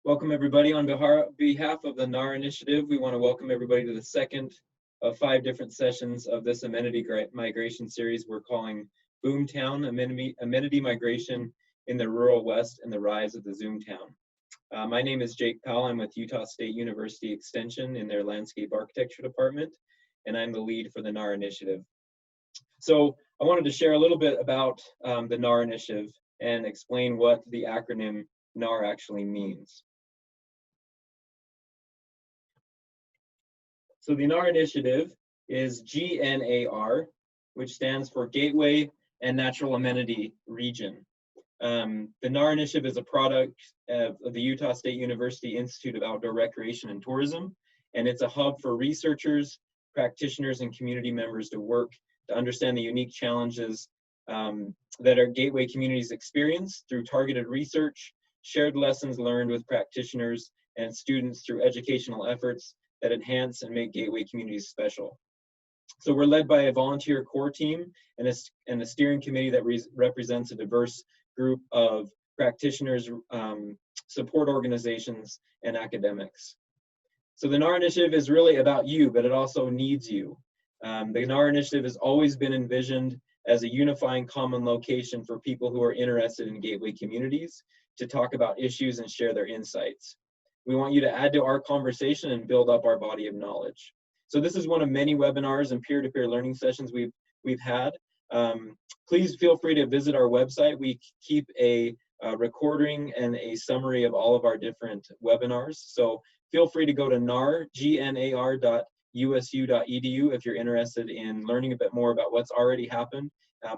Welcome everybody. On behalf of the Gnar Initiative, we want to welcome everybody to the second of 5 different sessions of this amenity migration series we're calling Boomtown, Amenity Migration in the Rural West and the Rise of the Zoomtown. My name is Jake Powell. I'm with Utah State University Extension in their Landscape Architecture Department, and I'm the lead for the Gnar Initiative. So I wanted to share a little bit about the Gnar Initiative and explain what the acronym Gnar actually means. So the Gnar Initiative is GNAR, which stands for Gateway and Natural Amenity Region. The Gnar Initiative is a product of the Utah State University Institute of Outdoor Recreation and Tourism, and it's a hub for researchers, practitioners, and community members to work to understand the unique challenges that our gateway communities experience through targeted research, shared lessons learned with practitioners and students through educational efforts that enhance and make gateway communities special. So we're led by a volunteer core team and a steering committee that represents a diverse group of practitioners, support organizations, and academics. So the Gnar Initiative is really about you, but it also needs you. The Gnar Initiative has always been envisioned as a unifying common location for people who are interested in gateway communities to talk about issues and share their insights. We want you to add to our conversation and build up our body of knowledge. So this is one of many webinars and peer-to-peer learning sessions we've had. Please feel free to visit our website. We keep a recording and a summary of all of our different webinars. So feel free to go to gnar.usu.edu if you're interested in learning a bit more about what's already happened,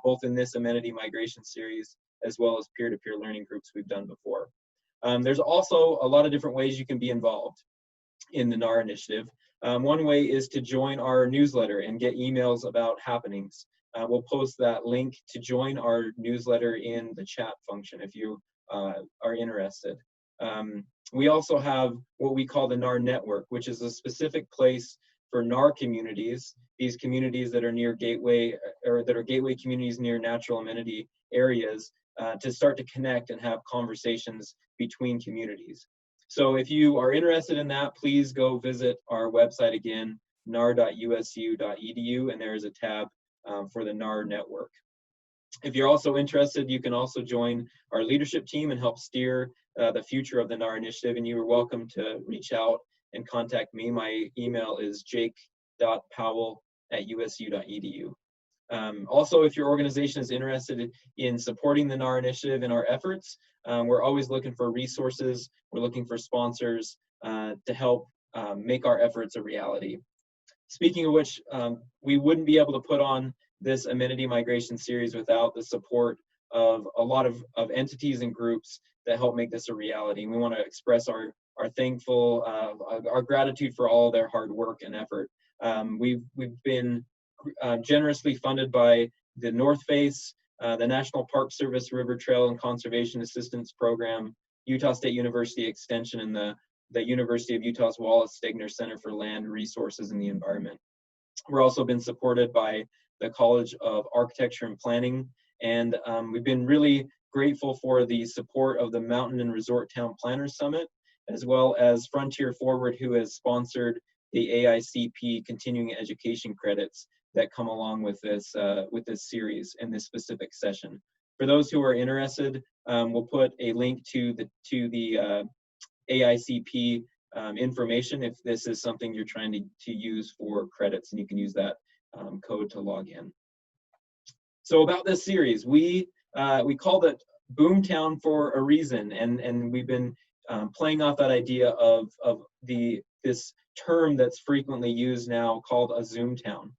both in this amenity migration series as well as peer-to-peer learning groups we've done before. There's also a lot of different ways you can be involved in the Gnar Initiative. One way is to join our newsletter and get emails about happenings. We'll post that link to join our newsletter in the chat function if you are interested. We also have what we call the Nar Network, which is a specific place for Nar communities, these communities that are near gateway, or that are gateway communities near natural amenity areas, to start to connect and have conversations between communities. So if you are interested in that, please go visit our website again, gnar.usu.edu, and there is a tab for the Nar Network. If you're also interested, you can also join our leadership team and help steer the future of the Gnar Initiative, and you are welcome to reach out and contact me. My email is jake.powell@usu.edu. Also, if your organization is interested in supporting the Gnar Initiative in our efforts, we're always looking for resources. We're looking for sponsors to help make our efforts a reality. Speaking of which, we wouldn't be able to put on this amenity migration series without the support of a lot of entities and groups that help make this a reality. And we want to express our our gratitude for all their hard work and effort. We've been generously funded by the North Face, the National Park Service River Trail and Conservation Assistance Program, Utah State University Extension, and the University of Utah's Wallace Stegner Center for Land Resources and the Environment. We're also been supported by the College of Architecture and Planning, and we've been really grateful for the support of the Mountain and Resort Town Planners Summit, as well as Frontier Forward, who has sponsored the AICP continuing education credits that come along with this series and this specific session. For those who are interested, we'll put a link to the AICP information if this is something you're trying to use for credits, and you can use that code to log in. So about this series, we called it Boomtown for a reason, and we've been playing off that idea of this term that's frequently used now called a Zoomtown.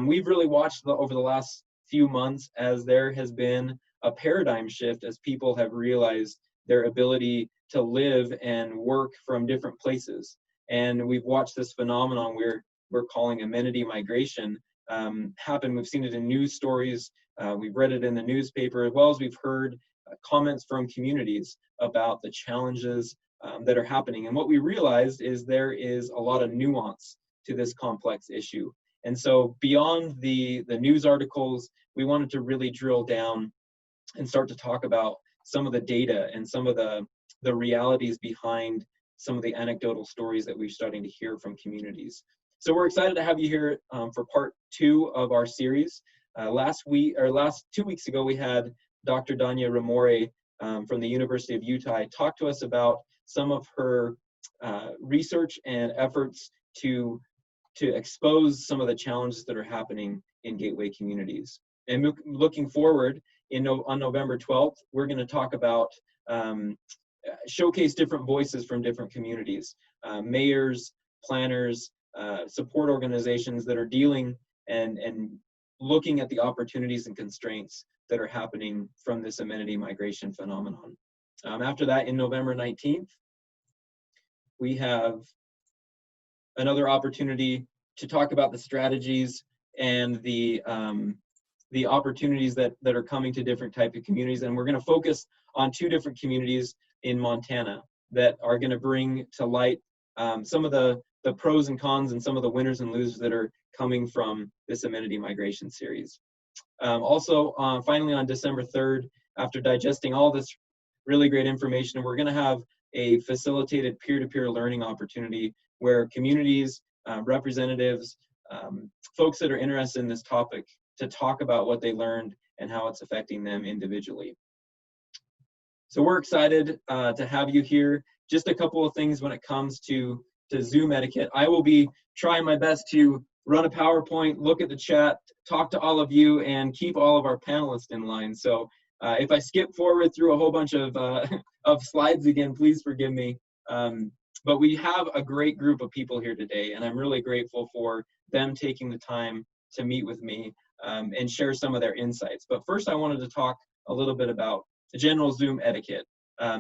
We've really watched over the last few months as there has been a paradigm shift as people have realized their ability to live and work from different places. And we've watched this phenomenon we're calling amenity migration happen. We've seen it in news stories, we've read it in the newspaper, as well as we've heard comments from communities about the challenges that are happening. And what we realized is there is a lot of nuance to this complex issue. And so beyond the news articles, we wanted to really drill down and start to talk about some of the data and some of the the realities behind some of the anecdotal stories that we're starting to hear from communities. So we're excited to have you here for part 2 of our series. Last 2 weeks ago, we had Dr. Danya Ramore from the University of Utah talk to us about some of her research and efforts to expose some of the challenges that are happening in gateway communities. And looking forward, on November 12th, we're going to talk about showcase different voices from different communities, mayors, planners, support organizations that are dealing and looking at the opportunities and constraints that are happening from this amenity migration phenomenon. After that, in November 19th, we have another opportunity to talk about the strategies and the opportunities that are coming to different type of communities. And we're going to focus on 2 different communities in Montana that are going to bring to light some of the pros and cons and some of the winners and losers that are coming from this amenity migration series. Also, finally on December 3rd, after digesting all this really great information, we're going to have a facilitated peer-to-peer learning opportunity where communities, representatives, folks that are interested in this topic to talk about what they learned and how it's affecting them individually. So we're excited to have you here. Just a couple of things when it comes to Zoom etiquette. I will be trying my best to run a PowerPoint, look at the chat, talk to all of you, and keep all of our panelists in line. So if I skip forward through a whole bunch of slides again, please forgive me. But we have a great group of people here today, and I'm really grateful for them taking the time to meet with me and share some of their insights. But first, I wanted to talk a little bit about the general Zoom etiquette.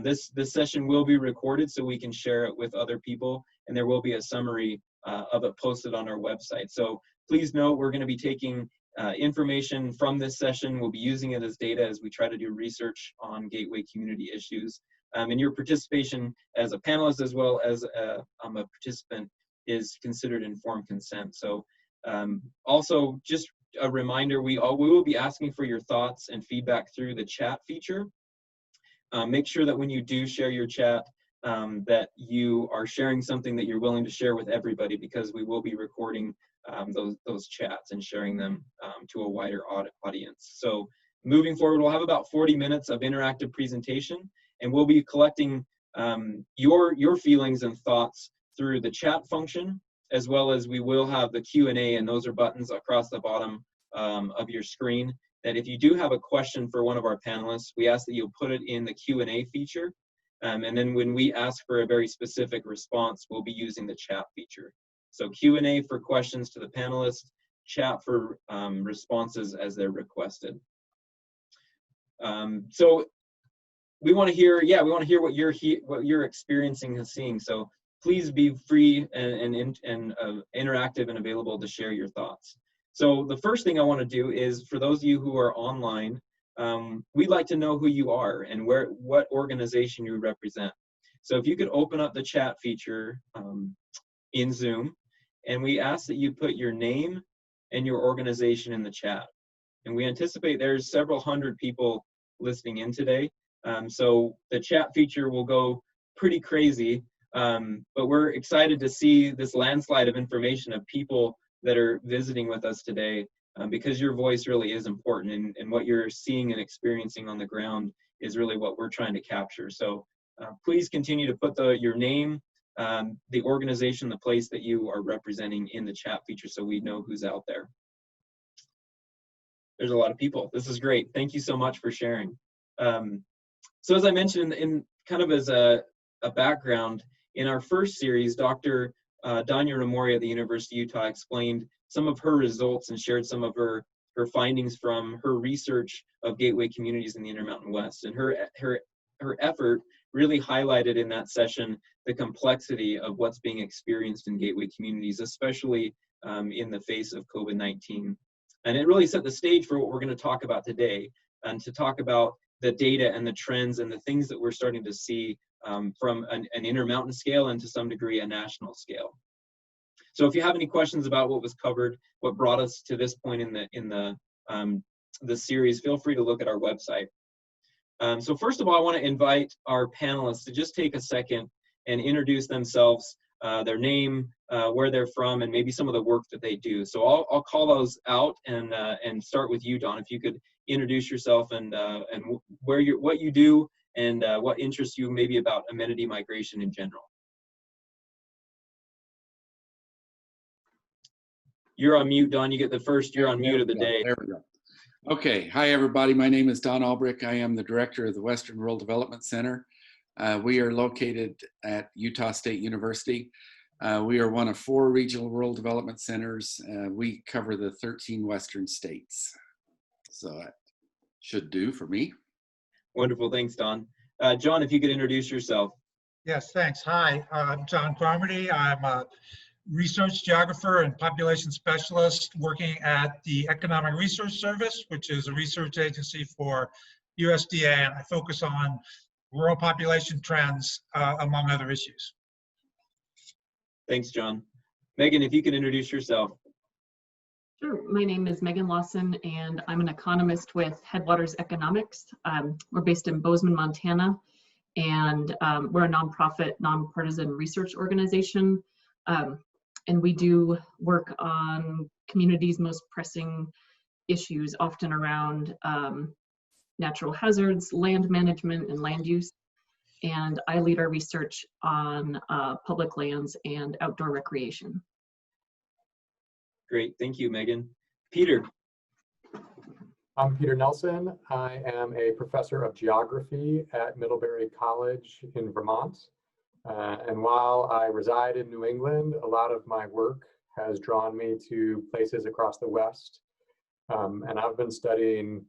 This session will be recorded so we can share it with other people, and there will be a summary of it posted on our website. So please note, we're going to be taking information from this session. We'll be using it as data as we try to do research on gateway community issues. And your participation as a panelist as well as a participant is considered informed consent. So also, just a reminder, we will be asking for your thoughts and feedback through the chat feature. Make sure that when you do share your chat, that you are sharing something that you're willing to share with everybody, because we will be recording those chats and sharing them to a wider audience. So moving forward, we'll have about 40 minutes of interactive presentation, and we'll be collecting your feelings and thoughts through the chat function, as well as we will have the Q&A, and those are buttons across the bottom of your screen. That if you do have a question for one of our panelists, we ask that you'll put it in the Q&A feature. And then when we ask for a very specific response, we'll be using the chat feature. So Q&A for questions to the panelists, chat for responses as they're requested. So we want to hear, what you're experiencing and seeing. So please be free and interactive and available to share your thoughts. So the first thing I want to do is, for those of you who are online, we'd like to know who you are and what organization you represent. So if you could open up the chat feature in Zoom, and we ask that you put your name and your organization in the chat. And we anticipate there's several hundred people listening in today. So the chat feature will go pretty crazy, but we're excited to see this landslide of information of people that are visiting with us today, because your voice really is important, and what you're seeing and experiencing on the ground is really what we're trying to capture. So please continue to put your name, the organization, the place that you are representing in the chat feature so we know who's out there. There's a lot of people. This is great. Thank you so much for sharing. So as I mentioned, in kind of as a background, in our first series, Dr. Danya Ramore at the University of Utah explained some of her results and shared some of her findings from her research of gateway communities in the Intermountain West. And her effort really highlighted in that session the complexity of what's being experienced in gateway communities, especially in the face of COVID-19. And it really set the stage for what we're going to talk about today, and to talk about the data and the trends and the things that we're starting to see from an Intermountain scale and to some degree a national scale. So if you have any questions about what was covered, what brought us to this point in the series, feel free to look at our website. So first of all, I want to invite our panelists to just take a second and introduce themselves, their name, where they're from, and maybe some of the work that they do. So I'll call those out and start with you, Don. If you could introduce yourself and what you do and what interests you maybe about amenity migration in general. You're on mute, Don. You get the first you're on mute of the day. There we go. Okay. Hi, everybody. My name is Don Albrick. I am the director of the Western Rural Development Center. We are located at Utah State University. We are one of 4 regional rural development centers. We cover the 13 Western states. So that should do for me. Wonderful. Thanks, Don. John, if you could introduce yourself. Yes, thanks. Hi, I'm John Carmody. I'm a research geographer and population specialist working at the Economic Research Service, which is a research agency for USDA, and I focus on rural population trends, among other issues. Thanks, John. Megan, if you could introduce yourself. Sure. My name is Megan Lawson, and I'm an economist with Headwaters Economics. We're based in Bozeman, Montana, and we're a nonprofit, nonpartisan research organization. And we do work on communities' most pressing issues, often around natural hazards, land management, and land use. And I lead our research on public lands and outdoor recreation. Great, thank you, Megan. Peter. I'm Peter Nelson. I am a professor of geography at Middlebury College in Vermont. And while I reside in New England, a lot of my work has drawn me to places across the West. And I've been studying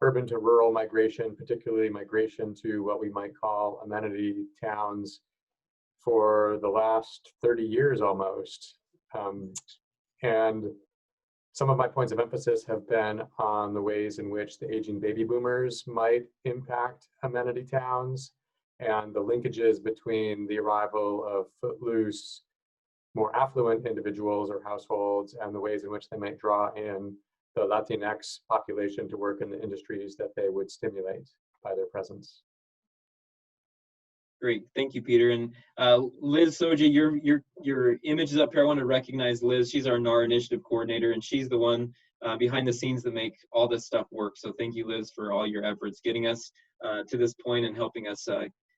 urban to rural migration, particularly migration to what we might call amenity towns, for the last 30 years almost. And some of my points of emphasis have been on the ways in which the aging baby boomers might impact amenity towns and the linkages between the arrival of footloose, more affluent individuals or households and the ways in which they might draw in the Latinx population to work in the industries that they would stimulate by their presence. Great, thank you, Peter. And Liz Soja, your image is up here. I want to recognize Liz. She's our Gnar Initiative coordinator, and she's the one behind the scenes that make all this stuff work. So thank you, Liz, for all your efforts getting us to this point and helping us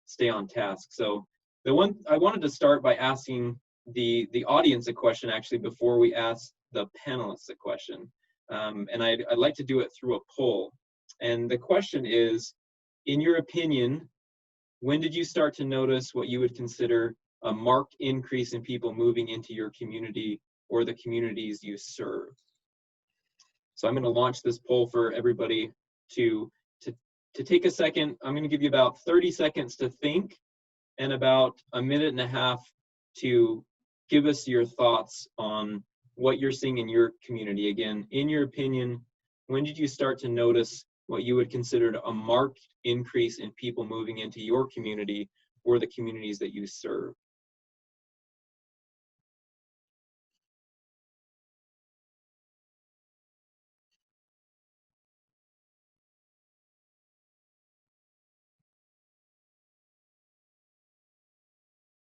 stay on task. So the one I wanted to start by asking the audience a question, actually, before we ask the panelists a question. And I'd like to do it through a poll. And the question is, in your opinion, when did you start to notice what you would consider a marked increase in people moving into your community or the communities you serve? So I'm going to launch this poll for everybody to take a second. I'm going to give you about 30 seconds to think and about a minute and a half to give us your thoughts on what you're seeing in your community. Again, in your opinion, when did you start to notice what you would consider a marked increase in people moving into your community or the communities that you serve?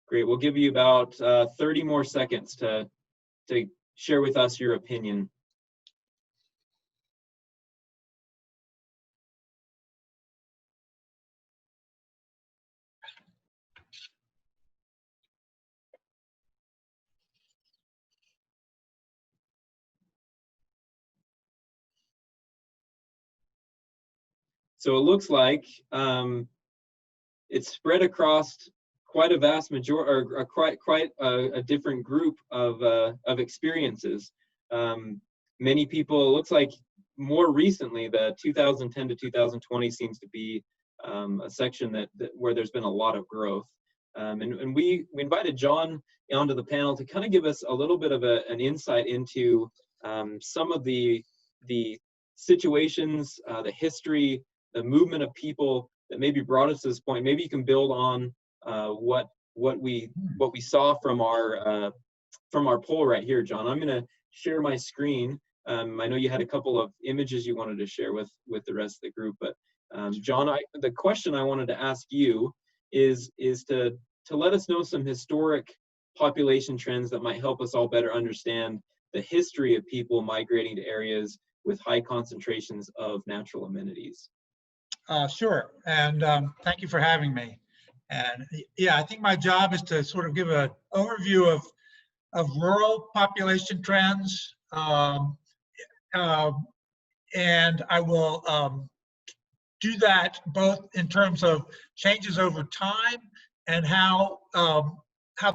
Great, we'll give you about 30 more seconds to share with us your opinion. So it looks like it's spread across quite a vast majority, or quite a different group of experiences. Many people, it looks like more recently, the 2010 to 2020 seems to be a section where there's been a lot of growth. And we invited John onto the panel to kind of give us a little bit of an insight into some of the situations, the history, the movement of people that maybe brought us to this point. Maybe you can build on what we saw from our poll right here, John. I'm going to share my screen. I know you had a couple of images you wanted to share with the rest of the group, but John, the question I wanted to ask you is to let us know some historic population trends that might help us all better understand the history of people migrating to areas with high concentrations of natural amenities. Sure, and thank you for having me. And yeah, I think my job is to sort of give an overview of rural population trends, and I will do that both in terms of changes over time and how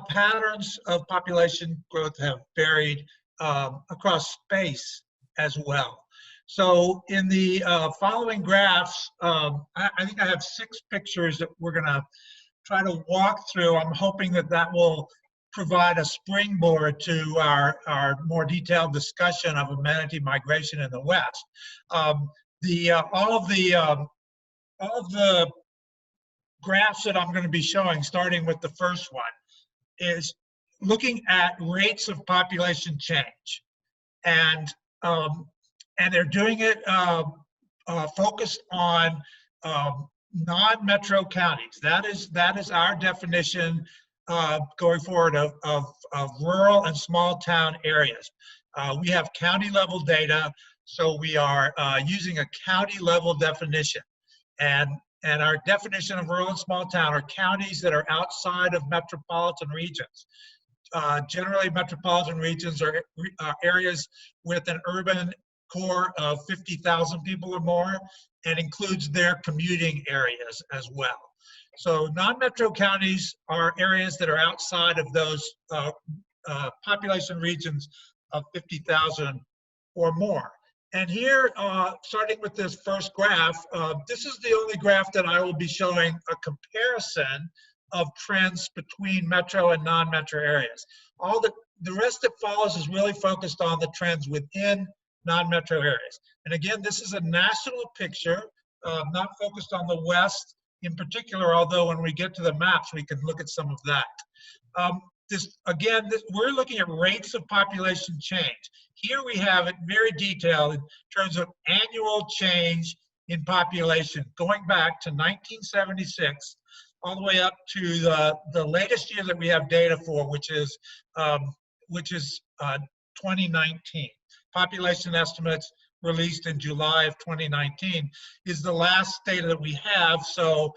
patterns of population growth have varied across space as well. So in the following graphs, I think I have 6 pictures that we're gonna try to walk through. I'm hoping that that will provide a springboard to our more detailed discussion of amenity migration in the West. All of the graphs that I'm going to be showing, starting with the first one, is looking at rates of population change, and they're doing it focused on non-metro counties. That is our definition going forward of rural and small town areas. We have county level data, so we are using a county level definition. And our definition of rural and small town are counties that are outside of metropolitan regions. Generally, metropolitan regions are areas with an urban core of 50,000 people or more, and includes their commuting areas as well. So non-metro counties are areas that are outside of those population regions of 50,000 or more. And here, starting with this first graph, this is the only graph that I will be showing a comparison of trends between metro and non-metro areas. All the rest that follows is really focused on the trends within non-metro areas. And again, this is a national picture, not focused on the West in particular, although when we get to the maps, we can look at some of that. We're looking at rates of population change. Here we have it very detailed in terms of annual change in population, going back to 1976, all the way up to the latest year that we have data for, which is 2019. Population estimates released in July of 2019 is the last data that we have. So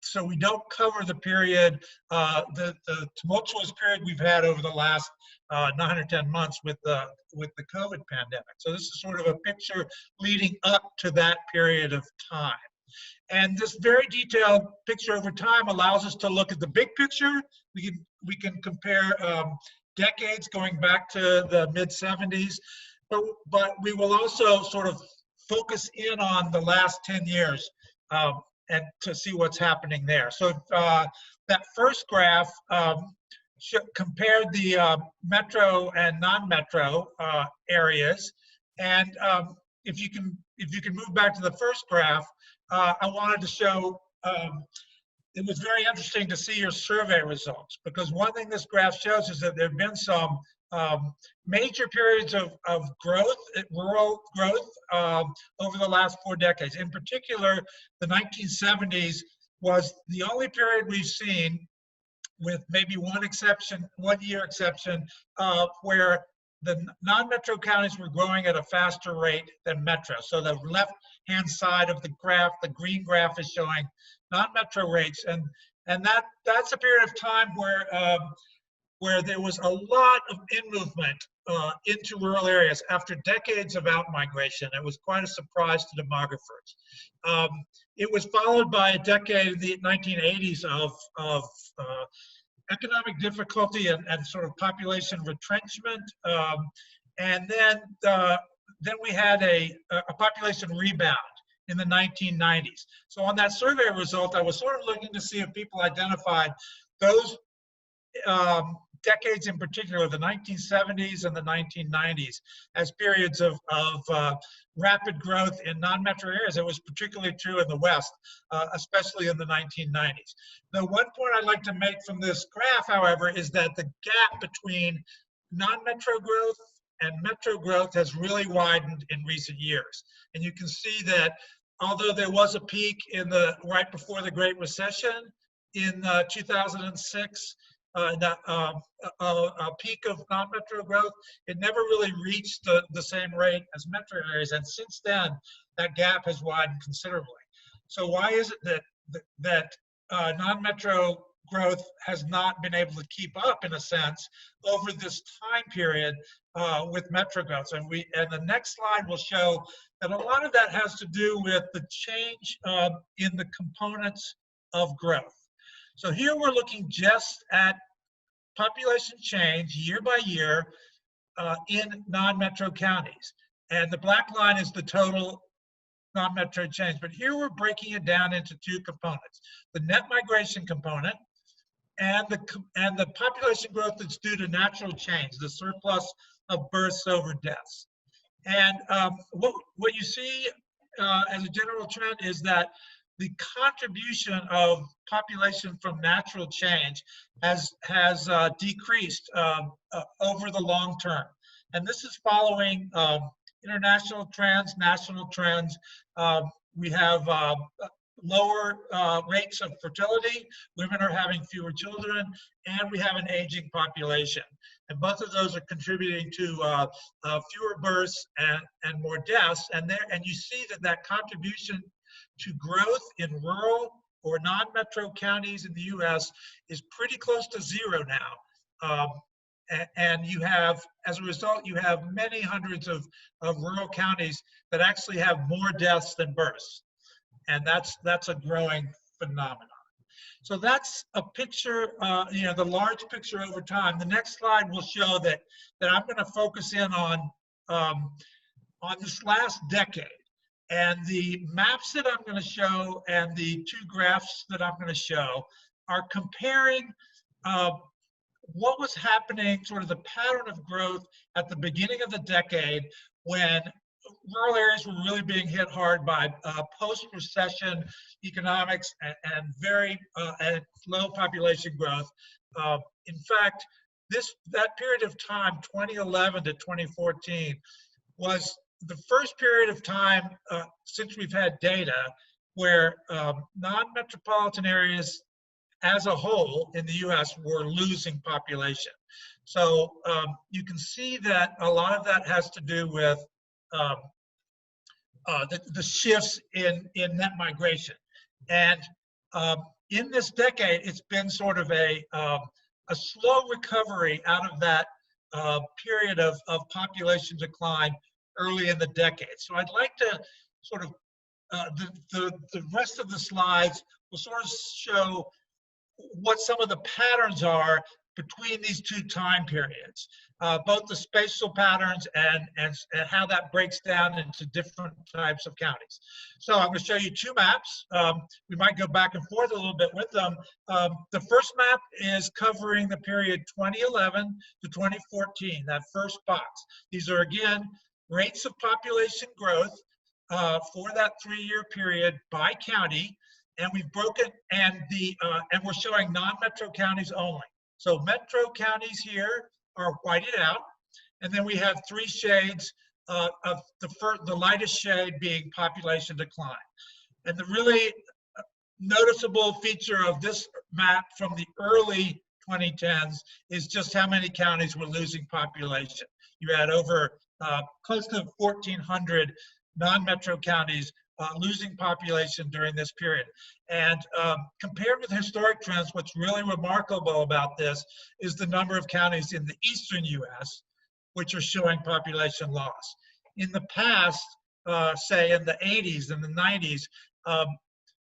so we don't cover the period, the tumultuous period we've had over the last 9 or 10 months with the COVID pandemic. So this is sort of a picture leading up to that period of time. And this very detailed picture over time allows us to look at the big picture. We can compare decades going back to the mid-70s, but we will also sort of focus in on the last 10 years and to see what's happening there. So that first graph compared the metro and non-metro areas, and if you can move back to the first graph, I wanted to show. It was very interesting to see your survey results, because one thing this graph shows is that there have been some major periods of growth, rural growth, over the last 4 decades. In particular, the 1970s was the only period we've seen, with maybe one year exception, where the non-metro counties were growing at a faster rate than metro. So the left-hand side of the graph, the green graph, is showing non-metro rates, and that's a period of time where there was a lot of in-movement into rural areas after decades of out-migration. It was quite a surprise to demographers. It was followed by a decade in the 1980s of economic difficulty and sort of population retrenchment, and then we had a population rebound in the 1990s. So on that survey result, I was sort of looking to see if people identified those decades in particular, the 1970s and the 1990s, as periods of rapid growth in non-metro areas. It was particularly true in the West, especially in the 1990s. The one point I'd like to make from this graph, however, is that the gap between non-metro growth metro growth has really widened in recent years. And you can see that although there was a peak in the right before the Great Recession in 2006, a peak of non-metro growth, it never really reached the same rate as metro areas. And since then, that gap has widened considerably. So why is it that non-metro growth has not been able to keep up, in a sense, over this time period with metro growth? And the next slide will show that a lot of that has to do with the change in the components of growth. So here we're looking just at population change year by year in non-metro counties. And the black line is the total non-metro change. But here we're breaking it down into two components: the net migration component and the population growth that's due to natural change, the surplus of births over deaths. And what you see as a general trend is that the contribution of population from natural change has decreased over the long term. And this is following international trends, national trends. We have lower rates of fertility, women are having fewer children, and we have an aging population. And both of those are contributing to fewer births and more deaths. And you see that contribution to growth in rural or non-metro counties in the US is pretty close to zero now. And you have, as a result, you have many hundreds of rural counties that actually have more deaths than births. And that's a growing phenomenon. So that's a picture, the large picture over time. The next slide will show that I'm going to focus in on this last decade. And the maps that I'm going to show and the two graphs that I'm going to show are comparing what was happening, sort of the pattern of growth at the beginning of the decade when rural areas were really being hit hard by post-recession economics and very low population growth. In fact, that period of time, 2011 to 2014, was the first period of time since we've had data where non-metropolitan areas as a whole in the US were losing population. So you can see that a lot of that has to do with the shifts in net migration. And in this decade, it's been sort of a slow recovery out of that period of population decline early in the decade. So I'd like to sort of, the rest of the slides will sort of show what some of the patterns are between these two time periods, both the spatial patterns and how that breaks down into different types of counties. So I'm going to show you two maps. We might go back and forth a little bit with them. The first map is covering the period 2011 to 2014, that first box. These are, again, rates of population growth for that 3-year period by county. And we've broken, and we're showing non-metro counties only. So metro counties here are whited out, and then we have 3 shades of the lightest shade being population decline. And the really noticeable feature of this map from the early 2010s is just how many counties were losing population. You had over close to 1,400 non-metro counties losing population during this period. And compared with historic trends, what's really remarkable about this is the number of counties in the eastern US which are showing population loss. In the past, say in the 80s and the 90s,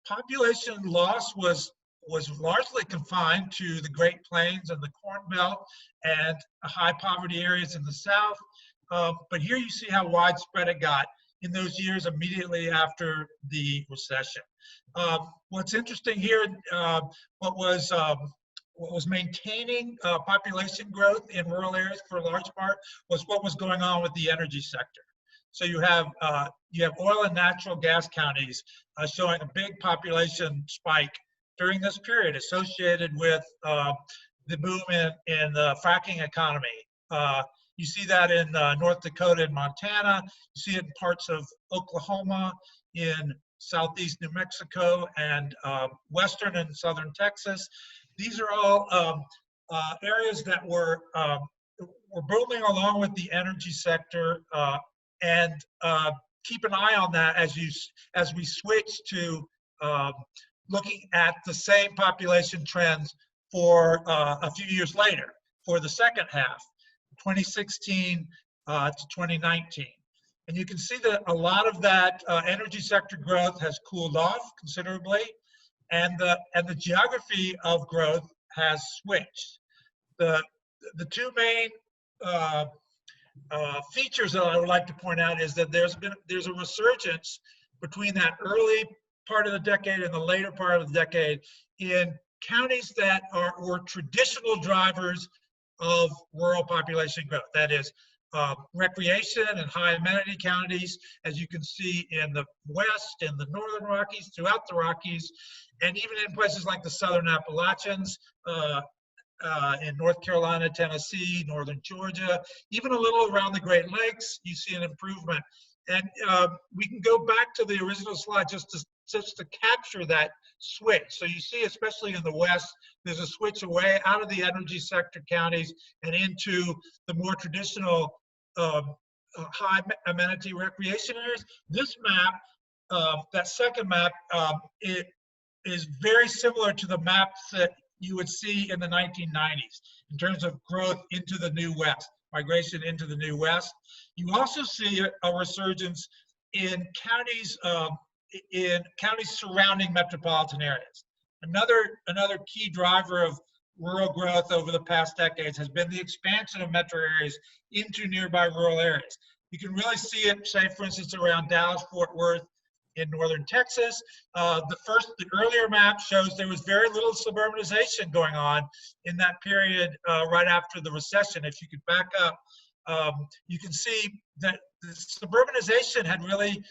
population loss was largely confined to the Great Plains and the Corn Belt and high poverty areas in the South. But here you see how widespread it got in those years immediately after the recession. What's interesting here, what was maintaining population growth in rural areas for a large part was what was going on with the energy sector. So you have oil and natural gas counties showing a big population spike during this period associated with the boom in the fracking economy You see that in North Dakota and Montana. You see it in parts of Oklahoma, in southeast New Mexico, and western and southern Texas. These are all areas that were booming along with the energy sector, and keep an eye on that as we switch to looking at the same population trends for a few years later, for the second half, 2016 to 2019. And you can see that a lot of that energy sector growth has cooled off considerably, and the geography of growth has switched. The two main features that I would like to point out is that there's a resurgence between that early part of the decade and the later part of the decade in counties that were traditional drivers of rural population growth. That is recreation and high amenity counties, as you can see in the West, in the Northern Rockies, throughout the Rockies, and even in places like the Southern Appalachians, in North Carolina, Tennessee, Northern Georgia, even a little around the Great Lakes, you see an improvement. And we can go back to the original slide just to capture that switch. So you see, especially in the West, there's a switch away out of the energy sector counties and into the more traditional high amenity recreation areas. This map, that second map, it is very similar to the maps that you would see in the 1990s in terms of growth into the New West, migration into the New West. You also see a resurgence in counties surrounding metropolitan areas. Another key driver of rural growth over the past decades has been the expansion of metro areas into nearby rural areas. You can really see it, say, for instance, around Dallas, Fort Worth, in northern Texas. The earlier map shows there was very little suburbanization going on in that period right after the recession. If you could back up, you can see that the suburbanization had really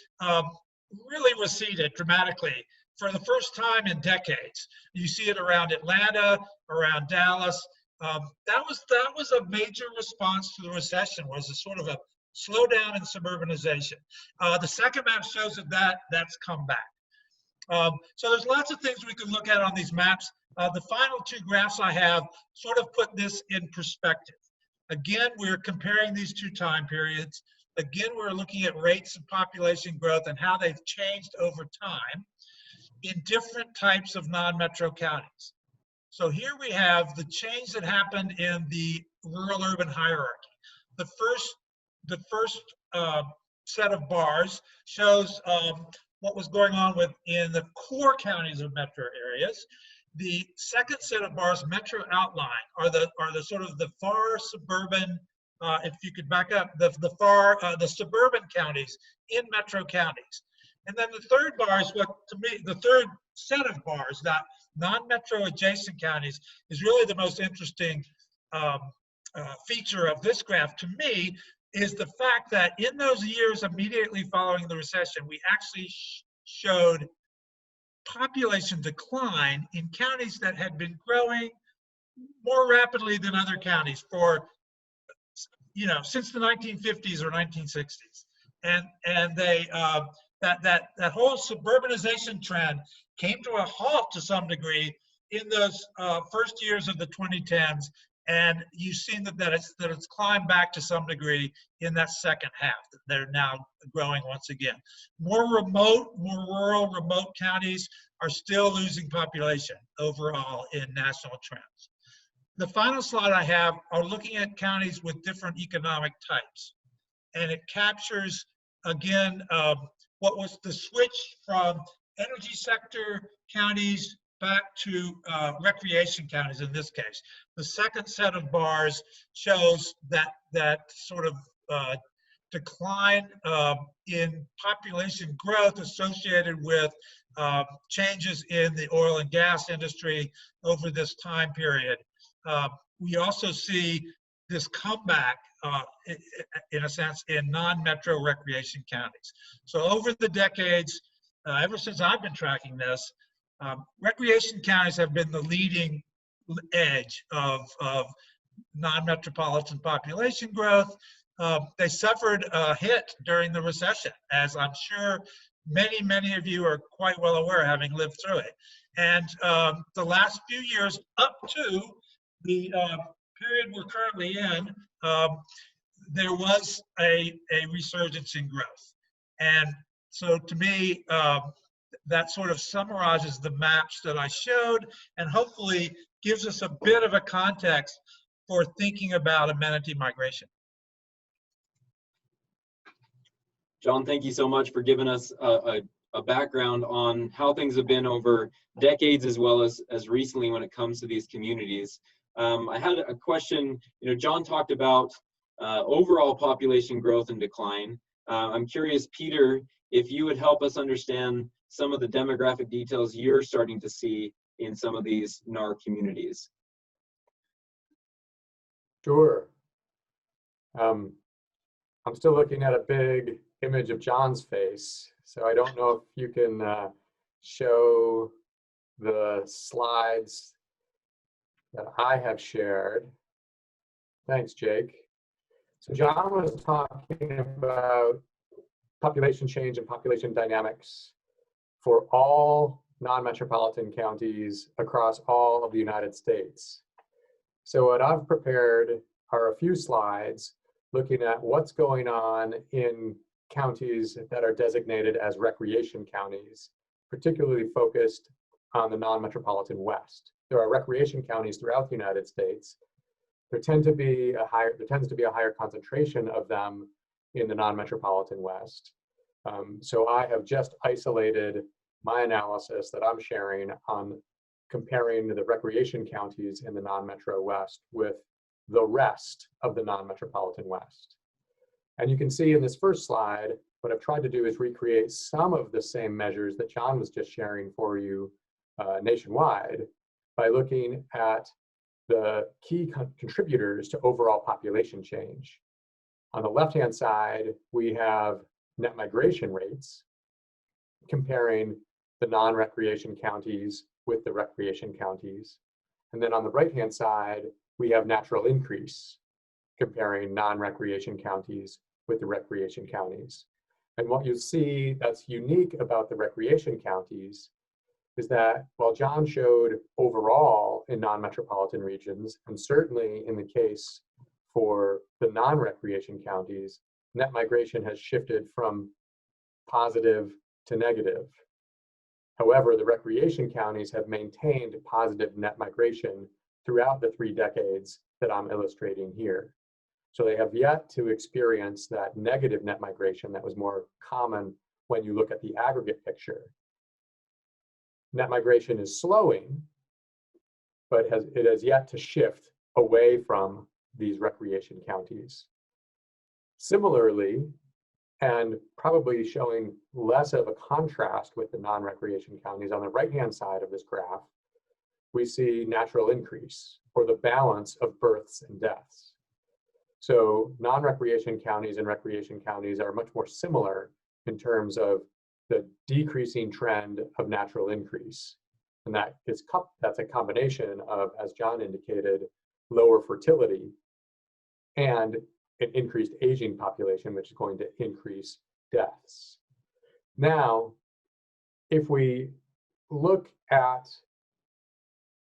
receded dramatically for the first time in decades. You see it around Atlanta, around Dallas. That was a major response to the recession, was a sort of a slowdown in suburbanization. The second map shows that's come back. So there's lots of things we could look at on these maps. The final two graphs I have sort of put this in perspective. Again, we're comparing these two time periods. Again, we're looking at rates of population growth and how they've changed over time in different types of non-metro counties. So here we have the change that happened in the rural-urban hierarchy. The first set of bars shows what was going on in the core counties of metro areas. The second set of bars, metro outline, are the sort of the far suburban. If you could back up, the suburban counties in metro counties. And then the third bar is the third set of bars, that non-metro adjacent counties, is really the most interesting feature of this graph to me, is the fact that in those years immediately following the recession, we actually showed population decline in counties that had been growing more rapidly than other counties for, since the 1950s or 1960s. And they, that whole suburbanization trend came to a halt to some degree in those first years of the 2010s. And you've seen that it's climbed back to some degree in that second half. They're now growing once again. More rural, remote counties are still losing population overall in national trends. The final slide I have are looking at counties with different economic types. And it captures, again, what was the switch from energy sector counties back to recreation counties in this case. The second set of bars shows that sort of decline in population growth associated with changes in the oil and gas industry over this time period. We also see this comeback, in a sense, in non-metro recreation counties. So over the decades, ever since I've been tracking this, recreation counties have been the leading edge of non-metropolitan population growth. They suffered a hit during the recession, as I'm sure many of you are quite well aware, having lived through it. And the last few years up to the period we're currently in, there was a resurgence in growth. And so to me, that sort of summarizes the maps that I showed and hopefully gives us a bit of a context for thinking about amenity migration. John, thank you so much for giving us a background on how things have been over decades as well as recently when it comes to these communities. I had a question. John talked about overall population growth and decline. I'm curious, Peter, if you would help us understand some of the demographic details you're starting to see in some of these NAR communities. Sure. I'm still looking at a big image of John's face, so I don't know if you can show the slides that I have shared. Thanks, Jake. So John was talking about population change and population dynamics for all non-metropolitan counties across all of the United States. So what I've prepared are a few slides looking at what's going on in counties that are designated as recreation counties, particularly focused on the non-metropolitan West. There are recreation counties throughout the United States. There tends to be a higher concentration of them in the non-metropolitan West. So I have just isolated my analysis that I'm sharing on comparing the recreation counties in the non-metro West with the rest of the non-metropolitan West. And you can see in this first slide, what I've tried to do is recreate some of the same measures that John was just sharing for you nationwide by looking at the key contributors to overall population change. On the left-hand side, we have net migration rates, comparing the non-recreation counties with the recreation counties. And then on the right-hand side, we have natural increase, comparing non-recreation counties with the recreation counties. And what you see that's unique about the recreation counties is that while John showed overall in non-metropolitan regions, and certainly in the case for the non-recreation counties, net migration has shifted from positive to negative. However, the recreation counties have maintained positive net migration throughout the 3 decades that I'm illustrating here. So they have yet to experience that negative net migration that was more common when you look at the aggregate picture. Net migration is slowing, but it has yet to shift away from these recreation counties. Similarly, and probably showing less of a contrast with the non-recreation counties, on the right-hand side of this graph, we see natural increase, or the balance of births and deaths. So non-recreation counties and recreation counties are much more similar in terms of the decreasing trend of natural increase. And that's a combination of, as John indicated, lower fertility and an increased aging population, which is going to increase deaths. Now, if we look at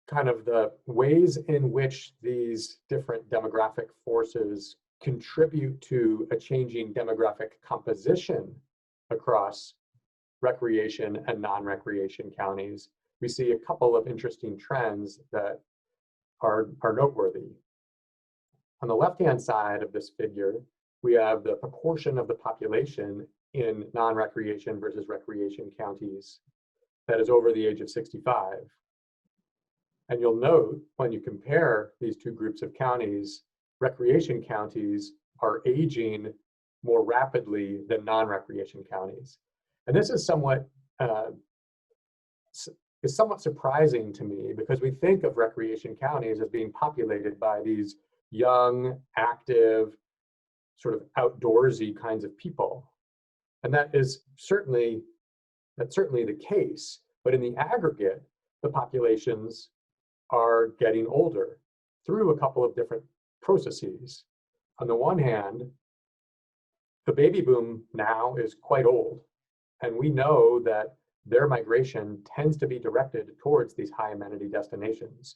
kind of the ways in which these different demographic forces contribute to a changing demographic composition across recreation and non-recreation counties, we see a couple of interesting trends that are noteworthy. On the left-hand side of this figure, we have the proportion of the population in non-recreation versus recreation counties that is over the age of 65. And you'll note when you compare these two groups of counties, recreation counties are aging more rapidly than non-recreation counties. And this is somewhat surprising to me, because we think of recreation counties as being populated by these young, active, sort of outdoorsy kinds of people. And that's certainly the case. But in the aggregate, the populations are getting older through a couple of different processes. On the one hand, the baby boom now is quite old, and we know that their migration tends to be directed towards these high amenity destinations.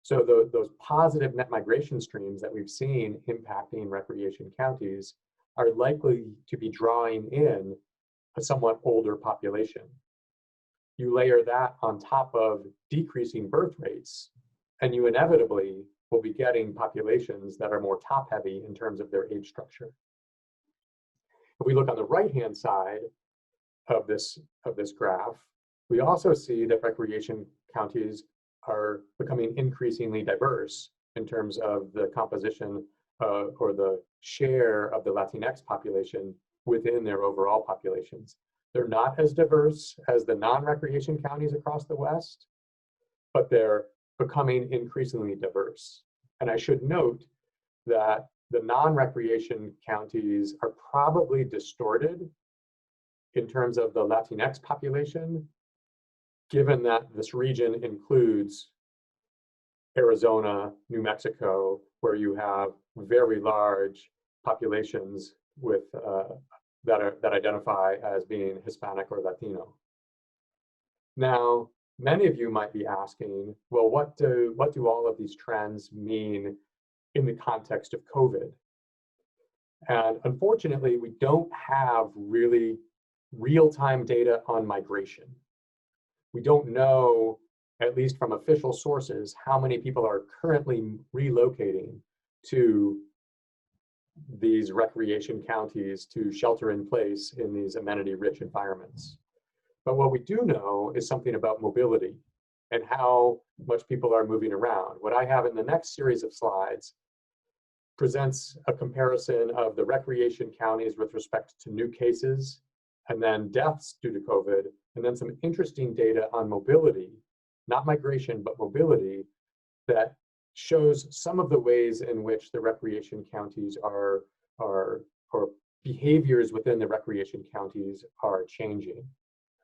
So those positive net migration streams that we've seen impacting recreation counties are likely to be drawing in a somewhat older population. You layer that on top of decreasing birth rates, and you inevitably will be getting populations that are more top heavy in terms of their age structure. If we look on the right-hand side of this graph, we also see that recreation counties are becoming increasingly diverse in terms of the composition or the share of the Latinx population within their overall populations. They're not as diverse as the non-recreation counties across the West, but they're becoming increasingly diverse. And I should note that the non-recreation counties are probably distorted in terms of the Latinx population, given that this region includes Arizona, New Mexico, where you have very large populations with that identify as being Hispanic or Latino. Now, many of you might be asking, well, what do all of these trends mean in the context of COVID? And unfortunately, we don't have really real-time data on migration. We don't know, at least from official sources, how many people are currently relocating to these recreation counties to shelter in place in these amenity-rich environments. But what we do know is something about mobility and how much people are moving around. What I have in the next series of slides presents a comparison of the recreation counties with respect to new cases, and then deaths due to COVID, and then some interesting data on mobility, not migration, but mobility, that shows some of the ways in which the recreation counties or behaviors within the recreation counties are changing.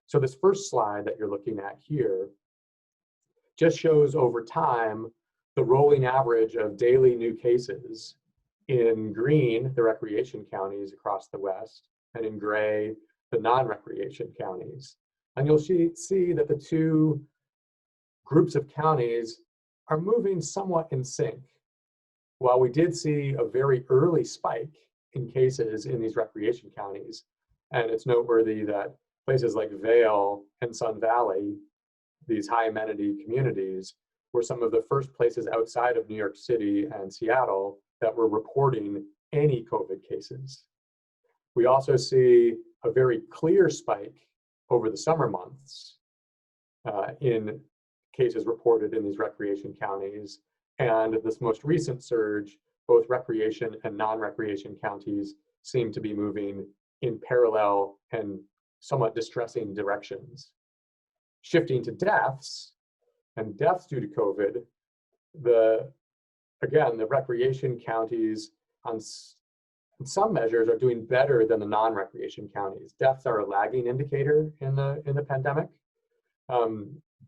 So this first slide that you're looking at here just shows over time the rolling average of daily new cases. In green, the recreation counties across the West, and in gray, the non-recreation counties. And you'll see that the two groups of counties are moving somewhat in sync. While we did see a very early spike in cases in these recreation counties, and it's noteworthy that places like Vail and Sun Valley, these high amenity communities, were some of the first places outside of New York City and Seattle that were reporting any COVID cases. We also see a very clear spike over the summer months in cases reported in these recreation counties. And this most recent surge, both recreation and non-recreation counties seem to be moving in parallel and somewhat distressing directions. Shifting to deaths, and deaths due to COVID, again, the recreation counties on some measures are doing better than the non-recreation counties. Deaths are a lagging indicator in the pandemic,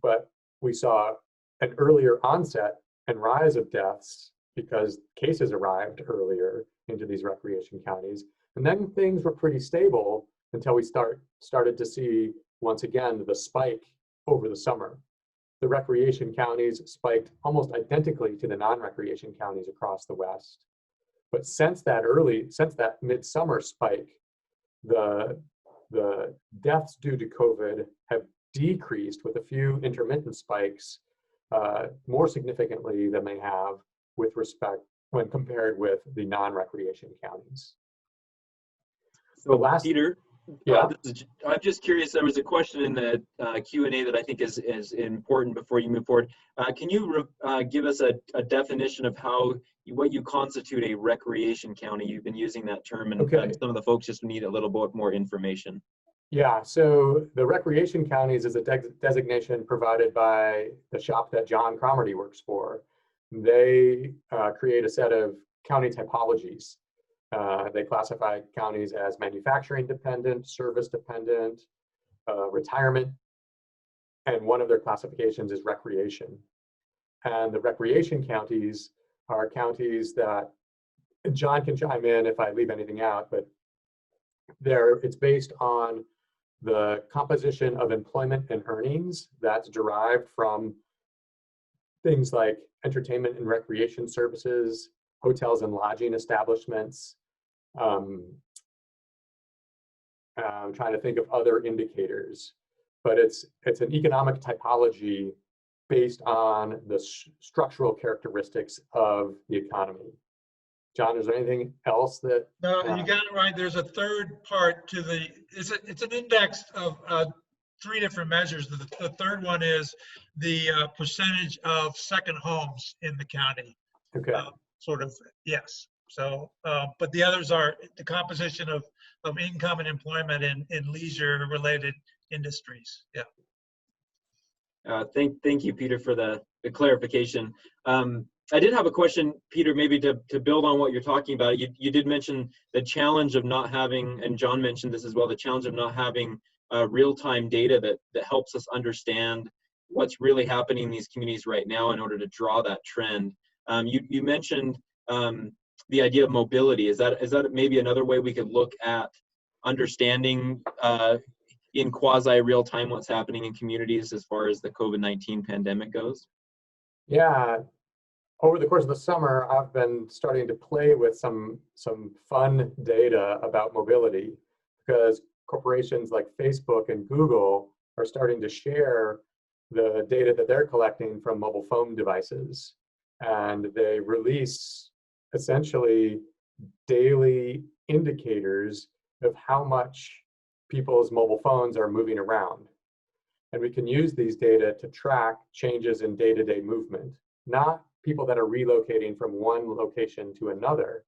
but we saw an earlier onset and rise of deaths because cases arrived earlier into these recreation counties. And then things were pretty stable until we started to see, once again, the spike over the summer. The recreation counties spiked almost identically to the non-recreation counties across the West. But since that midsummer spike, the deaths due to COVID have decreased with a few intermittent spikes more significantly than they have with respect when compared with the non-recreation counties. So Peter, yeah. I'm just curious, there was a question in the Q&A that I think is important before you move forward. Can you give us a definition of what you constitute a recreation county? You've been using that term, and okay. Some of the folks just need a little bit more information. Yeah, so the recreation counties is a designation provided by the shop that John Cromarty works for. They create a set of county typologies. They classify counties as manufacturing dependent, service dependent, retirement, and one of their classifications is recreation. And the recreation counties are counties that, John can chime in if I leave anything out, but it's based on the composition of employment and earnings that's derived from things like entertainment and recreation services, hotels and lodging establishments. I'm trying to think of other indicators, but it's an economic typology based on the structural characteristics of the economy. John, is there anything else that? No, you got it right. There's a third part to the, it's an index of 3 different measures. The third one is the percentage of second homes in the county. Okay. Sort of, yes. So, but the others are the composition of income and employment in leisure-related industries. Yeah. Thank you, Peter, for the clarification. I did have a question, Peter, maybe to build on what you're talking about. You did mention the challenge of not having, and John mentioned this as well, the challenge of not having real-time data that helps us understand what's really happening in these communities right now in order to draw that trend. You mentioned the idea of mobility. Is that maybe another way we could look at understanding in quasi real time what's happening in communities as far as the COVID-19 pandemic goes? Yeah, over the course of the summer, I've been starting to play with some fun data about mobility, because corporations like Facebook and Google are starting to share the data that they're collecting from mobile phone devices. And they release essentially daily indicators of how much people's mobile phones are moving around. And we can use these data to track changes in day-to-day movement, not people that are relocating from one location to another,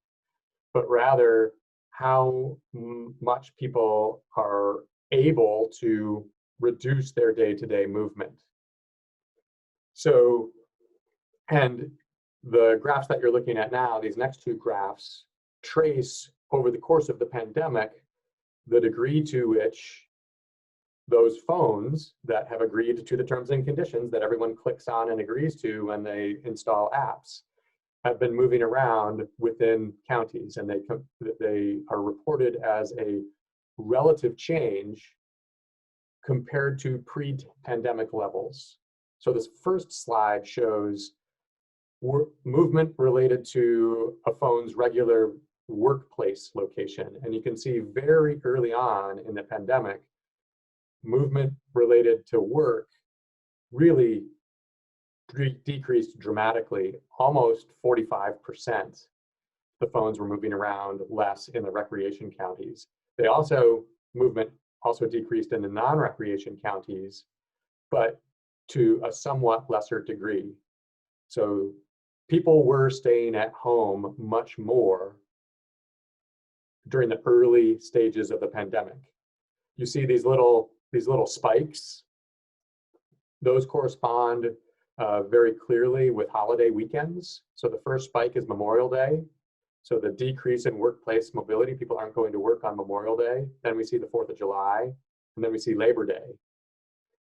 but rather how much people are able to reduce their day-to-day movement. So, and the graphs that you're looking at now, these next 2 graphs, trace over the course of the pandemic the degree to which those phones that have agreed to the terms and conditions that everyone clicks on and agrees to when they install apps have been moving around within counties, and they are reported as a relative change compared to pre-pandemic levels. So this first slide shows movement related to a phone's regular workplace location. And you can see very early on in the pandemic, movement related to work really decreased dramatically, almost 45%. The phones were moving around less in the recreation counties. Movement also decreased in the non-recreation counties, but to a somewhat lesser degree. So people were staying at home much more during the early stages of the pandemic. You see these little spikes. Those correspond very clearly with holiday weekends. So the first spike is Memorial Day. So the decrease in workplace mobility, people aren't going to work on Memorial Day. Then we see the 4th of July, and then we see Labor Day.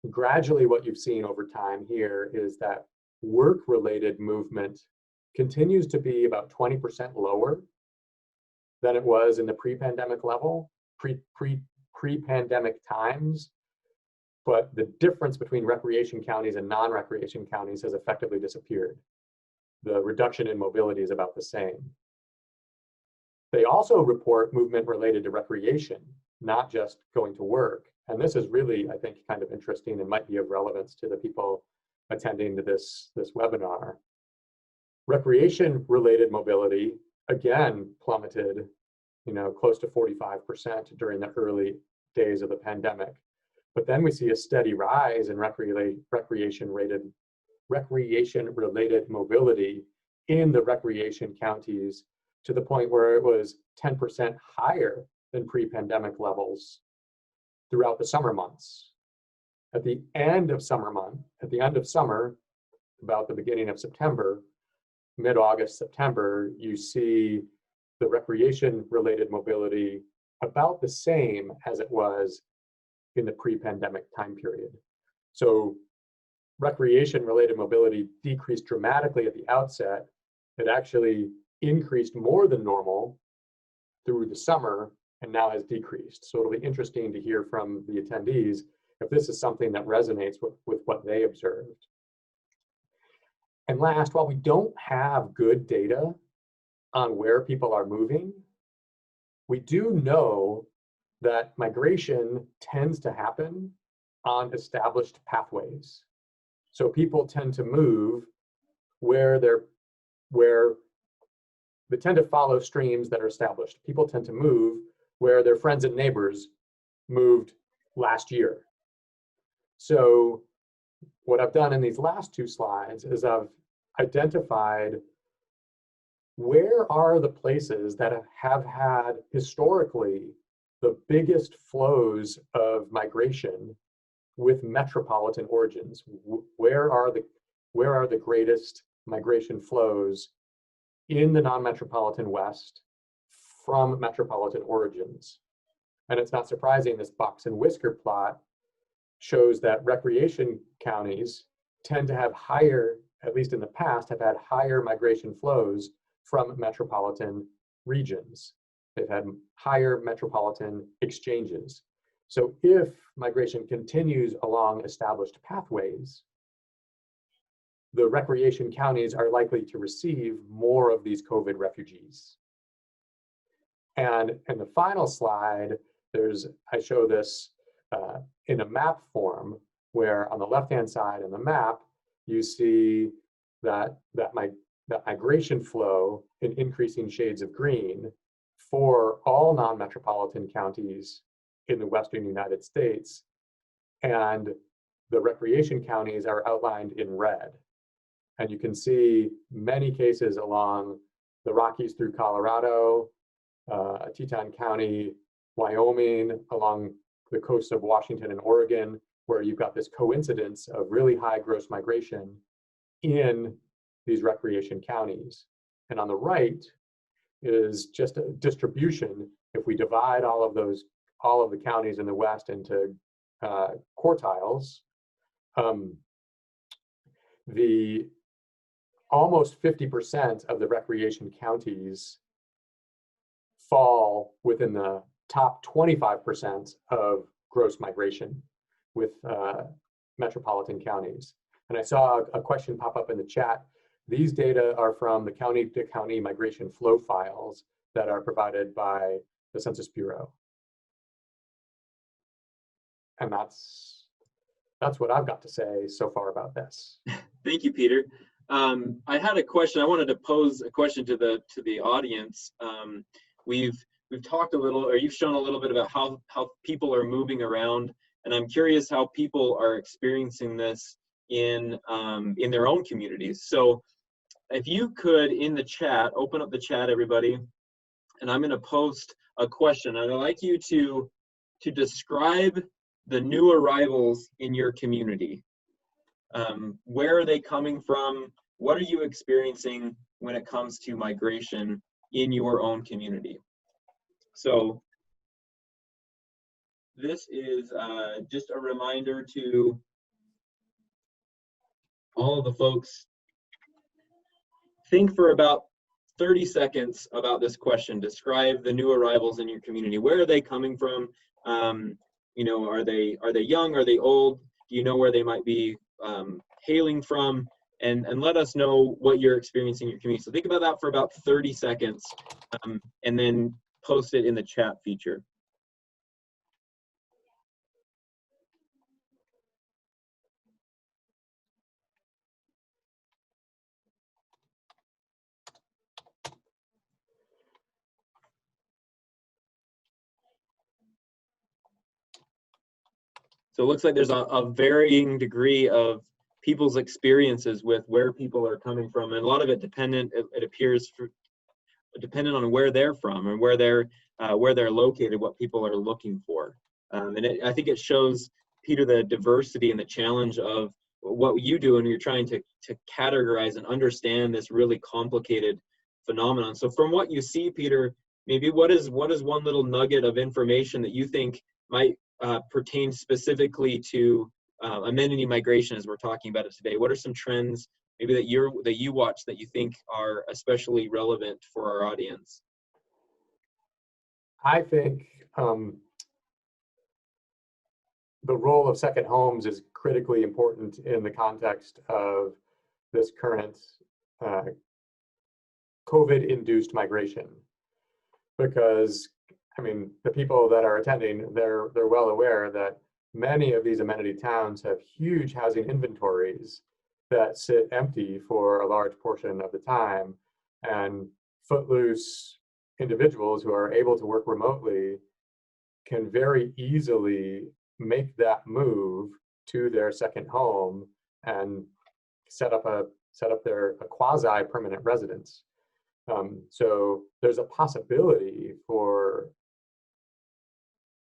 Gradually, what you've seen over time here is that work-related movement continues to be about 20% lower than it was in the pre-pandemic level, pre-pandemic times. But the difference between recreation counties and non-recreation counties has effectively disappeared. The reduction in mobility is about the same. They also report movement related to recreation, not just going to work. And this is really, I think, kind of interesting and might be of relevance to the people attending to this webinar. Recreation-related mobility, again, plummeted, close to 45% during the early days of the pandemic. But then we see a steady rise in recreation-related mobility in the recreation counties, to the point where it was 10% higher than pre-pandemic levels throughout the summer months. At the end of summer, about the beginning of September, mid-August, September, you see the recreation-related mobility about the same as it was in the pre-pandemic time period. So recreation-related mobility decreased dramatically at the outset, It actually increased more than normal through the summer and now has decreased. So it'll be interesting to hear from the attendees if this is something that resonates with what they observed. And last, while we don't have good data on where people are moving, we do know that migration tends to happen on established pathways. So people tend to move where they tend to follow streams that are established. People tend to move where their friends and neighbors moved last year. So what I've done in these last two slides is I've identified where are the places that have had historically the biggest flows of migration with metropolitan origins. Where are the greatest migration flows in the non-metropolitan West from metropolitan origins? And it's not surprising this box and whisker plot shows that recreation counties tend to have higher, at least in the past, have had higher migration flows from metropolitan regions. They've had higher metropolitan exchanges. So if migration continues along established pathways, the recreation counties are likely to receive more of these COVID refugees. And in the final slide, I show this in a map form, where on the left-hand side in the map, you see that migration flow in increasing shades of green for all non-metropolitan counties in the Western United States. And the recreation counties are outlined in red. And you can see many cases along the Rockies through Colorado, Teton County, Wyoming, along the coasts of Washington and Oregon, where you've got this coincidence of really high gross migration in these recreation counties. And on the right is just a distribution. If we divide all of the counties in the West into quartiles, the almost 50% of the recreation counties fall within the top 25% of gross migration with metropolitan counties. And I saw a question pop up in the chat. These data are from the county-to-county migration flow files that are provided by the Census Bureau. And that's what I've got to say so far about this. Thank you, Peter. I had a question. I wanted to pose a question to the audience. We've talked a little, or you've shown a little bit about how people are moving around, and I'm curious how people are experiencing this in their own communities. So if you could, in the chat, open up the chat, everybody, and I'm going to post a question. I'd like you to describe the new arrivals in your community. Where are they coming from? What are you experiencing when it comes to migration in your own community? So this is just a reminder to all of the folks. Think for about 30 seconds about this question. Describe the new arrivals in your community. Where are they coming from? You know, are they young? Are they old? Do you know where they might be hailing from? And let us know what you're experiencing in your community. So think about that for about 30 seconds, and then post it in the chat feature. So it looks like there's a varying degree of people's experiences with where people are coming from, and a lot of it it appears dependent on where they're from and where they're located, what people are looking for. I think it shows, Peter, the diversity and the challenge of what you do, and you're trying to categorize and understand this really complicated phenomenon. So from what you see, Peter, maybe what is one little nugget of information that you think might pertain specifically to amenity migration as we're talking about it today? What are some trends maybe that you watch that you think are especially relevant for our audience? I think the role of second homes is critically important in the context of this current COVID-induced migration, because I mean, the people that are attending, they're well aware that many of these amenity towns have huge housing inventories that sit empty for a large portion of the time, and footloose individuals who are able to work remotely can very easily make that move to their second home and set up their quasi-permanent residence. So there's a possibility for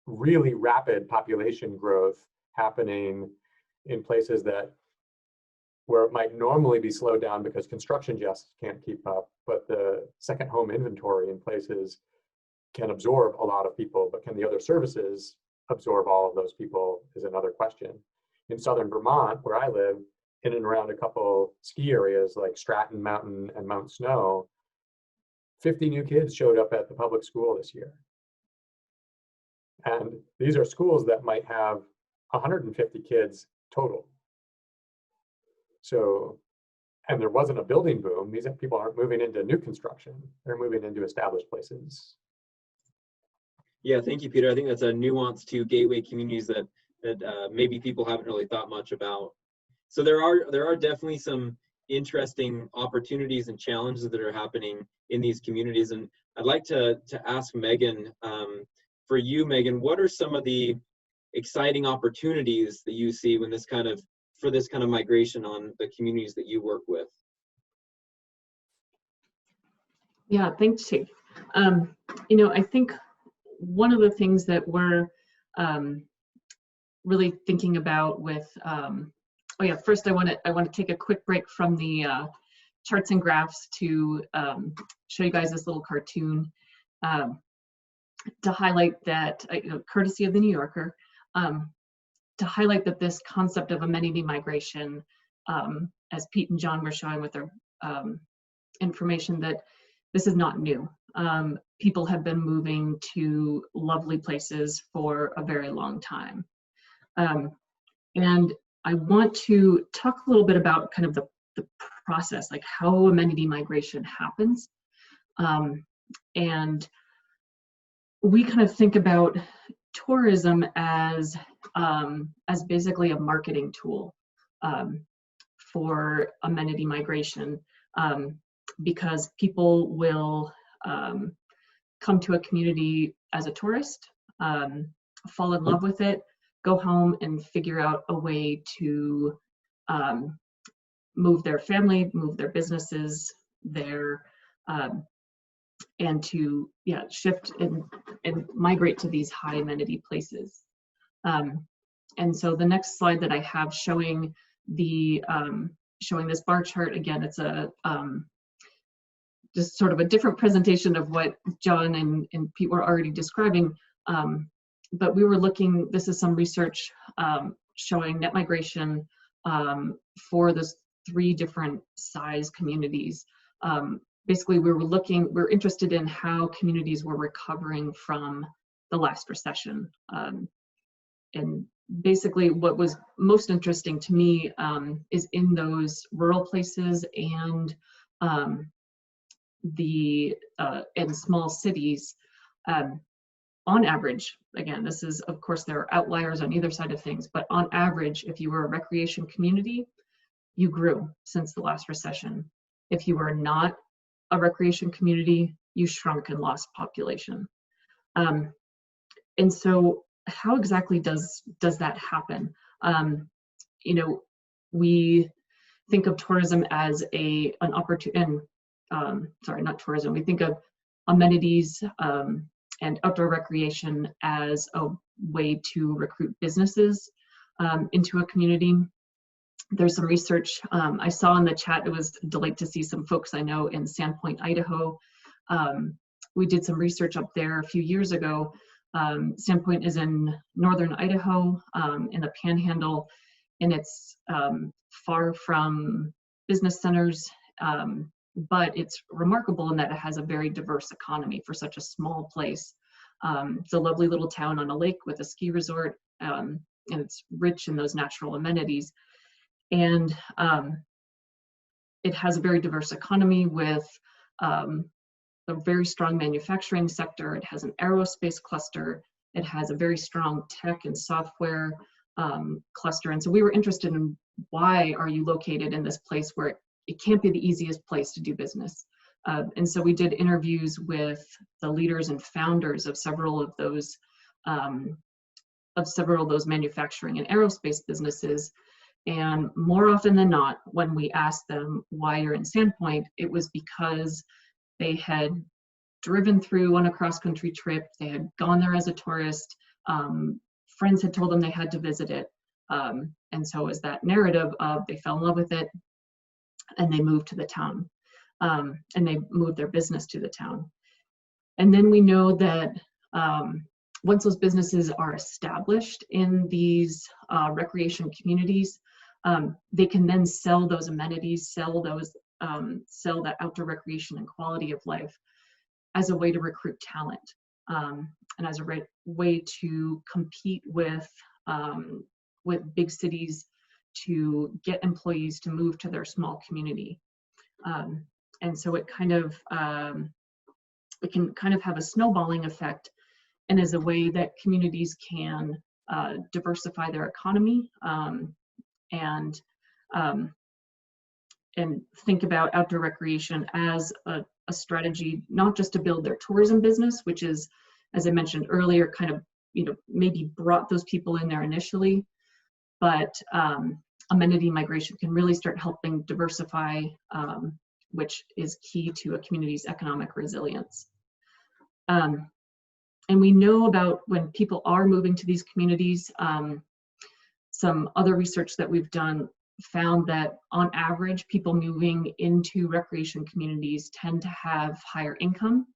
really rapid population growth happening in places where it might normally be slowed down because construction just can't keep up, but the second home inventory in places can absorb a lot of people, but can the other services absorb all of those people is another question. In southern Vermont, where I live, in and around a couple ski areas like Stratton Mountain and Mount Snow, 50 new kids showed up at the public school this year. And these are schools that might have 150 kids total. So, and there wasn't a building boom. These people aren't moving into new construction. They're moving into established places. Yeah, thank you, Peter. I think that's a nuance to gateway communities that maybe people haven't really thought much about. So there are definitely some interesting opportunities and challenges that are happening in these communities. And I'd like to ask Megan, for you, Megan, what are some of the exciting opportunities that you see when this kind of migration on the communities that you work with? Yeah, thanks, Chief. You know, I think one of the things that we're really thinking about with, oh yeah, first I want to take a quick break from the charts and graphs to show you guys this little cartoon to highlight that, you know, courtesy of the New Yorker, to highlight that this concept of amenity migration, as Pete and John were showing with their information, that this is not new. People have been moving to lovely places for a very long time. And I want to talk a little bit about kind of the process, like how amenity migration happens. And we kind of think about tourism as basically a marketing tool for amenity migration, because people will come to a community as a tourist, fall in love with it, go home and figure out a way to move their family, move their businesses, and to shift and migrate to these high amenity places. And so the next slide that I have showing this bar chart, again, it's a just sort of a different presentation of what John and Pete were already describing. But we were looking, this is some research showing net migration for those 3 different size communities. Basically, we're interested in how communities were recovering from the last recession. And basically what was most interesting to me is in those rural places and in small cities, on average, again, this is, of course, there are outliers on either side of things, but on average, if you were a recreation community, you grew since the last recession. If you were not a recreation community, you shrunk and lost population. And so how exactly does that happen? You know, we think of tourism as an opportunity, sorry, not tourism, we think of amenities and outdoor recreation as a way to recruit businesses into a community. There's some research I saw in the chat. It was a delight to see some folks I know in Sandpoint, Idaho. We did some research up there a few years ago. Sandpoint is in northern Idaho, in the Panhandle, and it's far from business centers, but it's remarkable in that it has a very diverse economy for such a small place. It's a lovely little town on a lake with a ski resort, and it's rich in those natural amenities. And it has a very diverse economy with a very strong manufacturing sector. It has an aerospace cluster. It has a very strong tech and software cluster. And so we were interested in, why are you located in this place where it can't be the easiest place to do business? And so we did interviews with the leaders and founders of several of those manufacturing and aerospace businesses. And more often than not, when we asked them why you're in Sandpoint, it was because they had driven through on a cross-country trip. They had gone there as a tourist. Friends had told them they had to visit it. And so it was that narrative of they fell in love with it and they moved to the town, and they moved their business to the town. And then we know that once those businesses are established in these recreation communities, they can then sell those amenities, sell that outdoor recreation and quality of life as a way to recruit talent, and as a way to compete with big cities to get employees to move to their small community. And so it kind of it can kind of have a snowballing effect, and as a way that communities can diversify their economy, and think about outdoor recreation as a strategy, not just to build their tourism business, which is, as I mentioned earlier, kind of, maybe brought those people in there initially, but amenity migration can really start helping diversify, which is key to a community's economic resilience. And we know about when people are moving to these communities, some other research that we've done found that on average, people moving into recreation communities tend to have higher income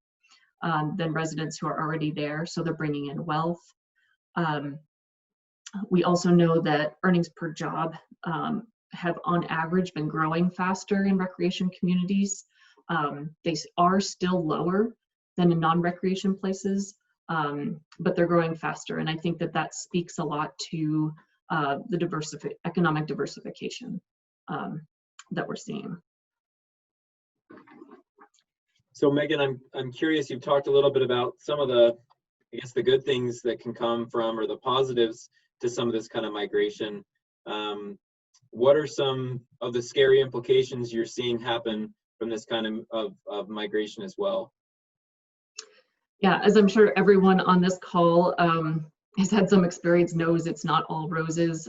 than residents who are already there, so they're bringing in wealth. We also know that earnings per job have on average been growing faster in recreation communities. They are still lower than in non-recreation places, but they're growing faster. And I think that that speaks a lot to the economic diversification that we're seeing. So Megan, I'm curious, you've talked a little bit about some of the, I guess, the good things that can come from, or the positives to some of this kind of migration. What are some of the scary implications you're seeing happen from this kind of migration as well? Yeah, as I'm sure everyone on this call has had some experience, knows it's not all roses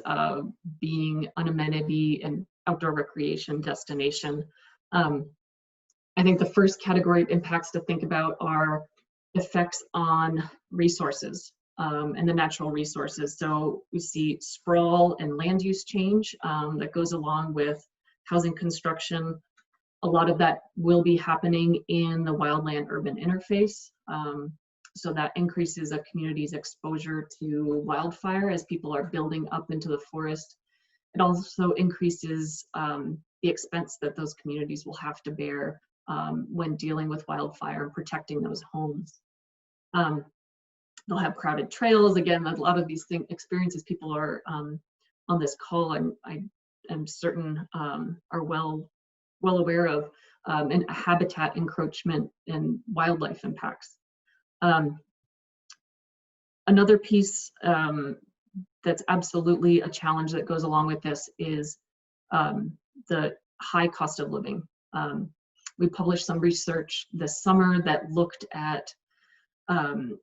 being an amenity and outdoor recreation destination. I think the first category of impacts to think about are effects on resources and the natural resources. So we see sprawl and land use change that goes along with housing construction. A lot of that will be happening in the wildland urban interface. So that increases a community's exposure to wildfire as people are building up into the forest. It also increases the expense that those communities will have to bear when dealing with wildfire and protecting those homes. They'll have crowded trails. Again, a lot of these experiences people are on this call, and I am certain are well aware of, and habitat encroachment and wildlife impacts. Another piece that's absolutely a challenge that goes along with this is the high cost of living. We published some research this summer that looked at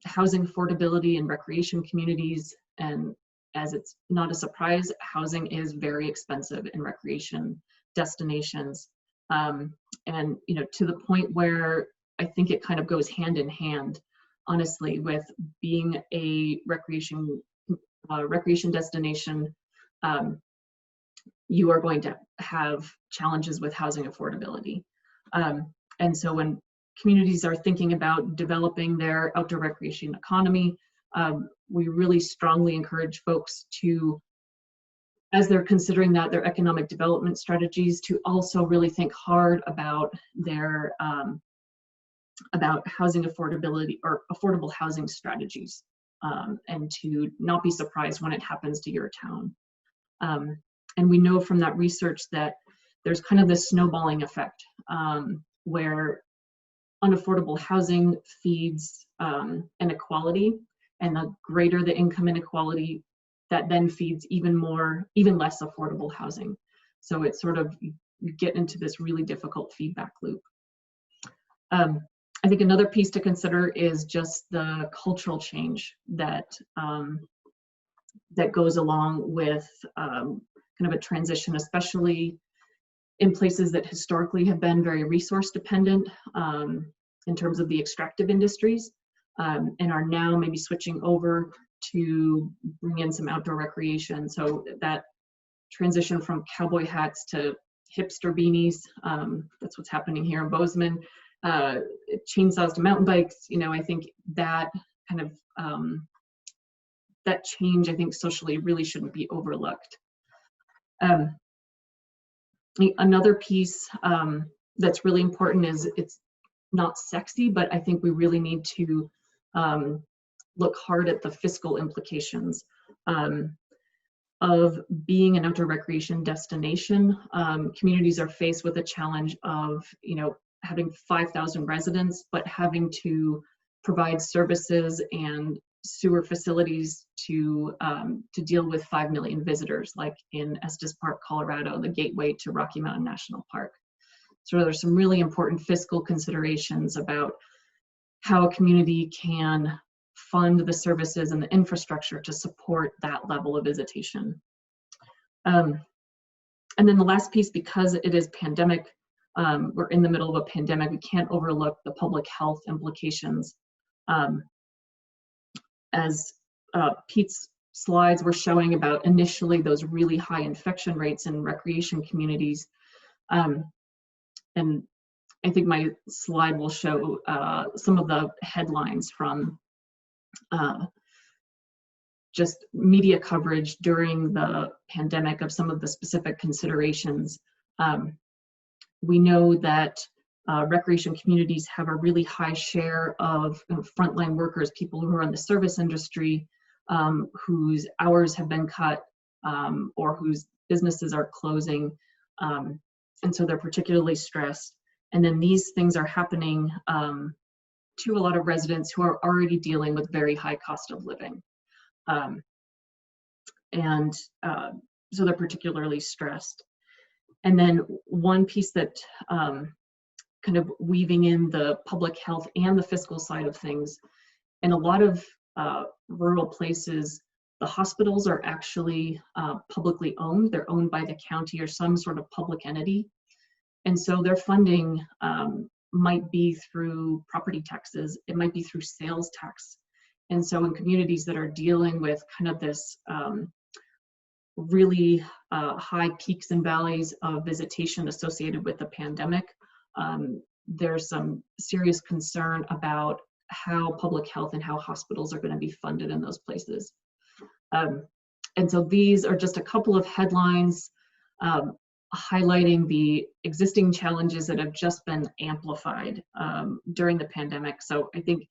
housing affordability in recreation communities, and as it's not a surprise, housing is very expensive in recreation destinations, and to the point where I think it kind of goes hand in hand, honestly, with being a recreation destination. You are going to have challenges with housing affordability. And so when communities are thinking about developing their outdoor recreation economy, we really strongly encourage folks to as they're considering that, their economic development strategies, to also really think hard about their about housing affordability or affordable housing strategies, and to not be surprised when it happens to your town. And we know from that research that there's kind of this snowballing effect, where unaffordable housing feeds inequality, and the greater the income inequality, that then feeds even less affordable housing. So it's sort of, you get into this really difficult feedback loop. I think another piece to consider is just the cultural change that that goes along with kind of a transition, especially in places that historically have been very resource dependent in terms of the extractive industries, and are now maybe switching over to bring in some outdoor recreation. So that transition from cowboy hats to hipster beanies, that's what's happening here in Bozeman, chainsaws to mountain bikes. You know, I think that kind of that change, I think socially really shouldn't be overlooked. Another piece that's really important is, it's not sexy, but I think we really need to look hard at the fiscal implications of being an outdoor recreation destination. Communities are faced with a challenge of, you know, having 5,000 residents, but having to provide services and sewer facilities to deal with 5 million visitors, like in Estes Park, Colorado, the gateway to Rocky Mountain National Park. So there's some really important fiscal considerations about how a community can fund the services and the infrastructure to support that level of visitation. And then the last piece, because it is pandemic, we're in the middle of a pandemic, we can't overlook the public health implications. As Pete's slides were showing about initially those really high infection rates in recreation communities. And I think my slide will show some of the headlines from just media coverage during the pandemic of some of the specific considerations. We know that recreation communities have a really high share of frontline workers, people who are in the service industry, whose hours have been cut, or whose businesses are closing. And so they're particularly stressed. And then these things are happening to a lot of residents who are already dealing with very high cost of living. So they're particularly stressed. And then one piece that kind of weaving in the public health and the fiscal side of things, in a lot of rural places, the hospitals are actually publicly owned. They're owned by the county or some sort of public entity. And so their funding might be through property taxes, it might be through sales tax. And so in communities that are dealing with kind of this really high peaks and valleys of visitation associated with the pandemic, there's some serious concern about how public health and how hospitals are going to be funded in those places. And so these are just a couple of headlines highlighting the existing challenges that have just been amplified during the pandemic. So I think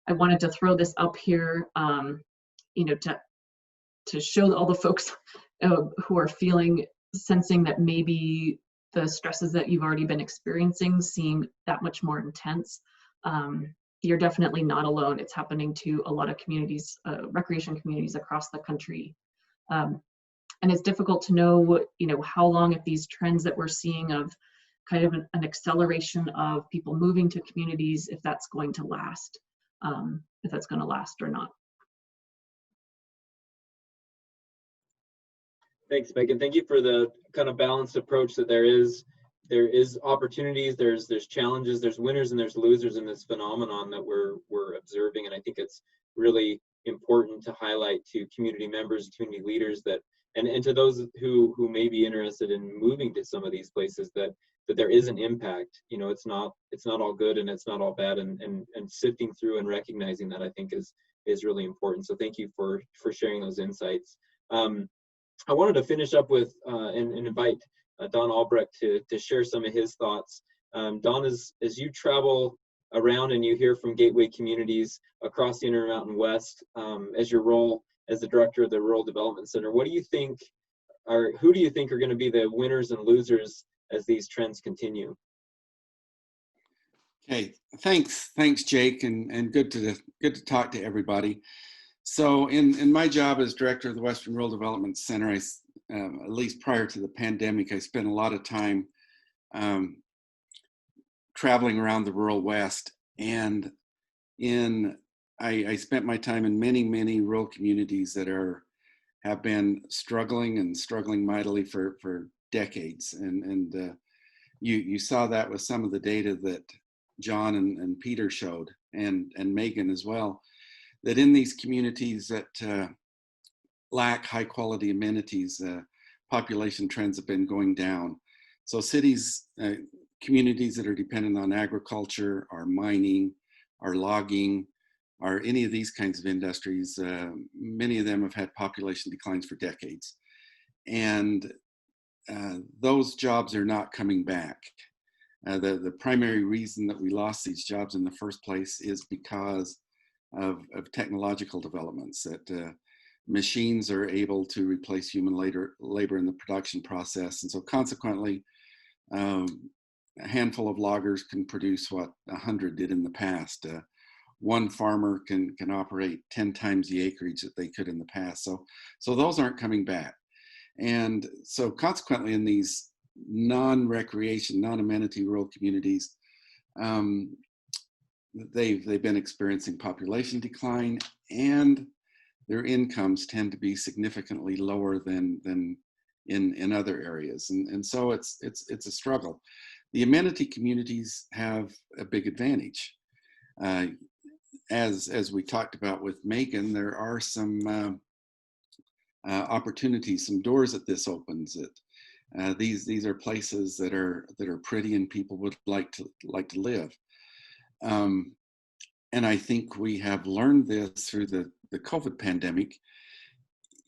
I wanted to throw this up here, you know, to show all the folks who are sensing that maybe the stresses that you've already been experiencing seem that much more intense. You're definitely not alone. It's happening to a lot of communities, recreation communities across the country. And it's difficult to know, you know, how long, if these trends that we're seeing of kind of an acceleration of people moving to communities, if that's going to last, or not. Thanks, Megan. Thank you for the kind of balanced approach that there is opportunities, there's challenges, there's winners and there's losers in this phenomenon that we're observing. And I think it's really important to highlight to community members, community leaders, that and to those who may be interested in moving to some of these places, that there is an impact. You know, it's not all good and it's not all bad, and sifting through and recognizing that, I think is really important. So thank you for sharing those insights. I wanted to finish up with and invite Don Albrecht to share some of his thoughts. Don, as you travel around and you hear from gateway communities across the Intermountain West, as your role as the director of the Rural Development Center, what do you think who do you think are going to be the winners and losers as these trends continue? Okay, thanks, Jake, and good to talk to everybody. So, in my job as director of the Western Rural Development Center, at least prior to the pandemic, I spent a lot of time traveling around the rural West, and I spent my time in many rural communities that have been struggling mightily for decades, and you saw that with some of the data that John and Peter showed, and Megan as well, that in these communities that lack high quality amenities, population trends have been going down. So cities, communities that are dependent on agriculture, or mining, or logging, or any of these kinds of industries, many of them have had population declines for decades. And those jobs are not coming back. The primary reason that we lost these jobs in the first place is because of technological developments, that machines are able to replace human labor in the production process. And so consequently, a handful of loggers can produce what 100 did in the past. One farmer can operate 10 times the acreage that they could in the past. So those aren't coming back. And so consequently, in these non-recreation, non-amenity rural communities, they've been experiencing population decline, and their incomes tend to be significantly lower than in other areas. And so it's a struggle. The amenity communities have a big advantage. As we talked about with Megan, there are some opportunities, some doors that this opens. These are places that are pretty and people would like to live. And I think we have learned this through the COVID pandemic,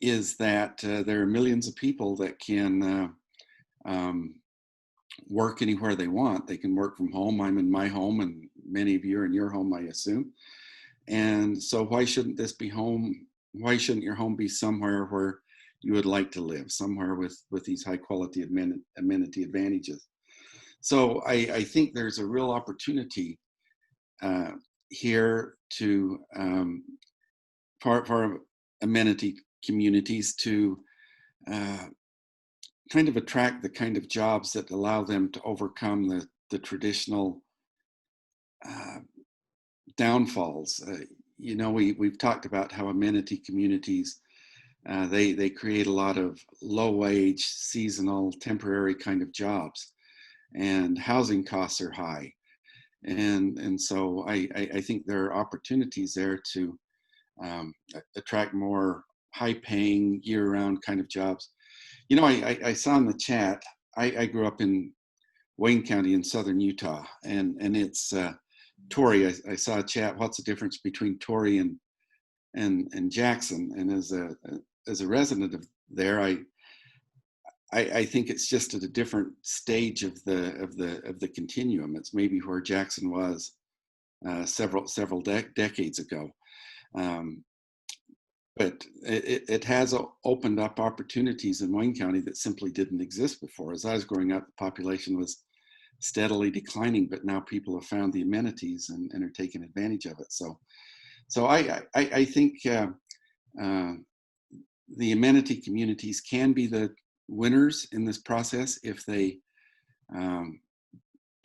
is that there are millions of people that can work anywhere they want. They can work from home. I'm in my home, and many of you are in your home, I assume. And so why shouldn't this be home? Why shouldn't your home be somewhere where you would like to live, somewhere with these high quality amenity advantages? So I think there's a real opportunity here to for amenity communities to kind of attract the kind of jobs that allow them to overcome the traditional downfalls. You know, we've talked about how amenity communities, they create a lot of low wage, seasonal, temporary kind of jobs, and housing costs are high. And so I think there are opportunities there to attract more high-paying, year-round kind of jobs. You know, I saw in the chat, I grew up in Wayne County in southern Utah, and it's Torrey. I saw a chat, what's the difference between Torrey and Jackson? And as a resident of there, I think it's just at a different stage of the continuum. It's maybe where Jackson was several decades ago. But it has opened up opportunities in Wayne County that simply didn't exist before. As I was growing up, the population was steadily declining, but now people have found the amenities and are taking advantage of it. So I think the amenity communities can be the winners in this process if they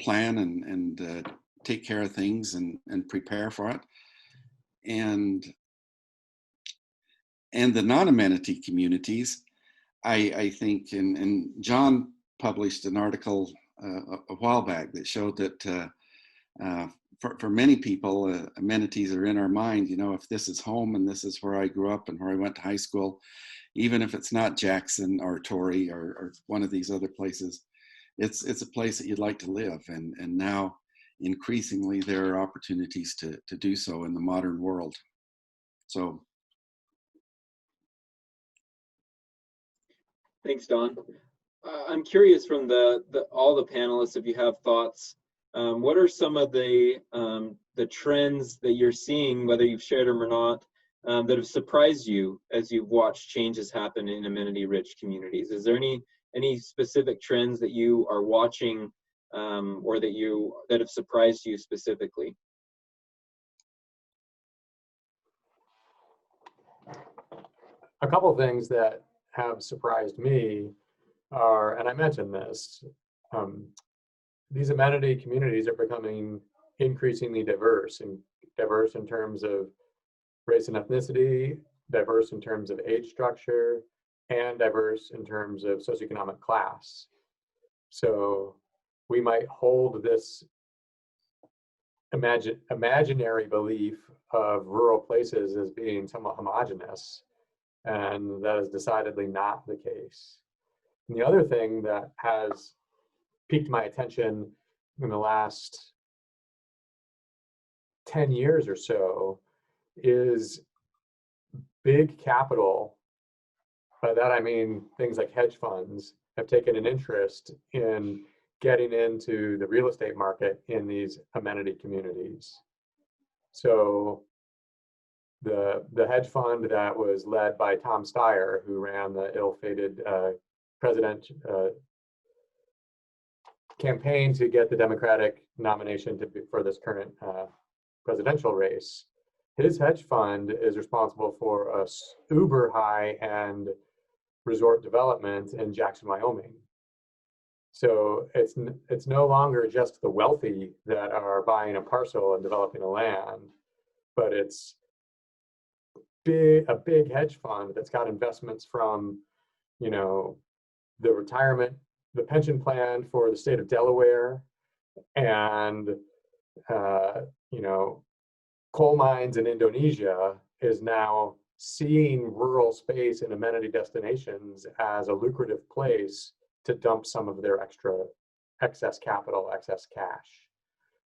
plan and take care of things and prepare for it. And the non-amenity communities, I think, and John published an article a while back that showed that for many people, amenities are in our mind. You know, if this is home and this is where I grew up and where I went to high school, even if it's not Jackson or Torrey or one of these other places, it's a place that you'd like to live. And now increasingly there are opportunities to do so in the modern world. So. Thanks, Don. I'm curious from all the panelists, if you have thoughts, what are some of the trends that you're seeing, whether you've shared them or not, that have surprised you as you've watched changes happen in amenity-rich communities? Is there any specific trends that you are watching or that have surprised you specifically? A couple of things that have surprised me are, and I mentioned this, these amenity communities are becoming increasingly diverse, and diverse in terms of race and ethnicity, diverse in terms of age structure, and diverse in terms of socioeconomic class. So we might hold this imaginary belief of rural places as being somewhat homogeneous, and that is decidedly not the case. And the other thing that has piqued my attention in the last 10 years or so is big capital. By that I mean things like hedge funds have taken an interest in getting into the real estate market in these amenity communities. So the hedge fund that was led by Tom Steyer, who ran the ill-fated president campaign to get the Democratic nomination for this current presidential race, his hedge fund is responsible for a uber high-end resort development in Jackson, Wyoming. So it's no longer just the wealthy that are buying a parcel and developing a land, but it's a big hedge fund that's got investments from, you know, the pension plan for the state of Delaware, and you know, coal mines in Indonesia is now seeing rural space and amenity destinations as a lucrative place to dump some of their excess capital, excess cash,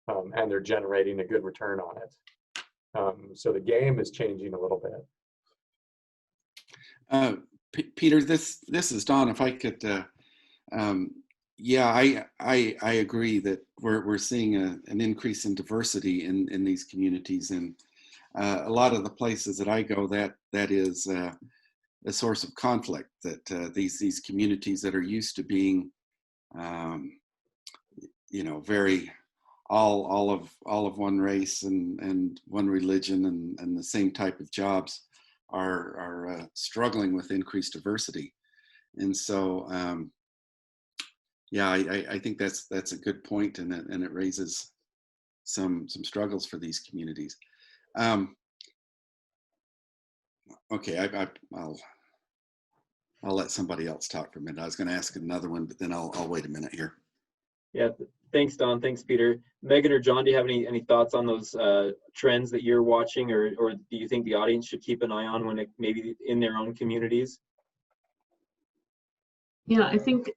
and they're generating a good return on it. So the game is changing a little bit. Peter, this is Don. If I could, yeah, I agree that we're seeing an increase in diversity in these communities, and a lot of the places that I go, that is a source of conflict. That these communities that are used to being, you know, very all of one race and one religion and the same type of jobs are struggling with increased diversity. And so yeah, I think that's a good point, and it raises some struggles for these communities. Okay, I'll let somebody else talk for a minute. I was going to ask another one, but then I'll wait a minute here. Yeah, thanks, Don. Thanks, Peter. Megan or John, do you have any thoughts on those trends that you're watching, or do you think the audience should keep an eye on when it maybe in their own communities? Yeah, I think.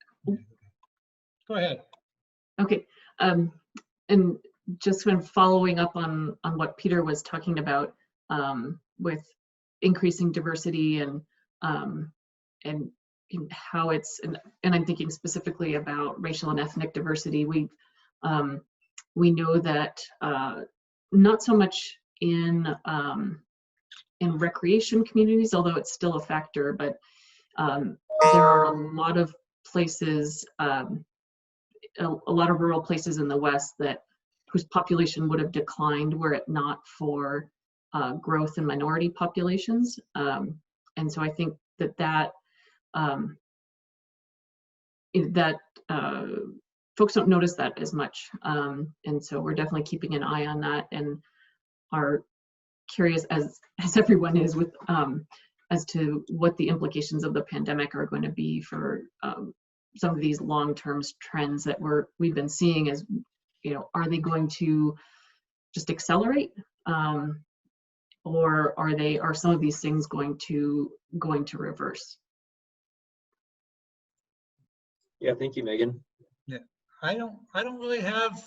Go ahead. Okay, and just when following up on what Peter was talking about with increasing diversity and how it's, and I'm thinking specifically about racial and ethnic diversity. We know that not so much in recreation communities, although it's still a factor, but there are a lot of places, a lot of rural places in the West whose population would have declined were it not for growth in minority populations. And so I think that folks don't notice that as much. And so we're definitely keeping an eye on that and are curious, as everyone is, with as to what the implications of the pandemic are going to be for some of these long-term trends that we've been seeing. As you know, are they going to just accelerate, or are some of these things going to reverse? Yeah, thank you, Megan. Yeah, I don't really have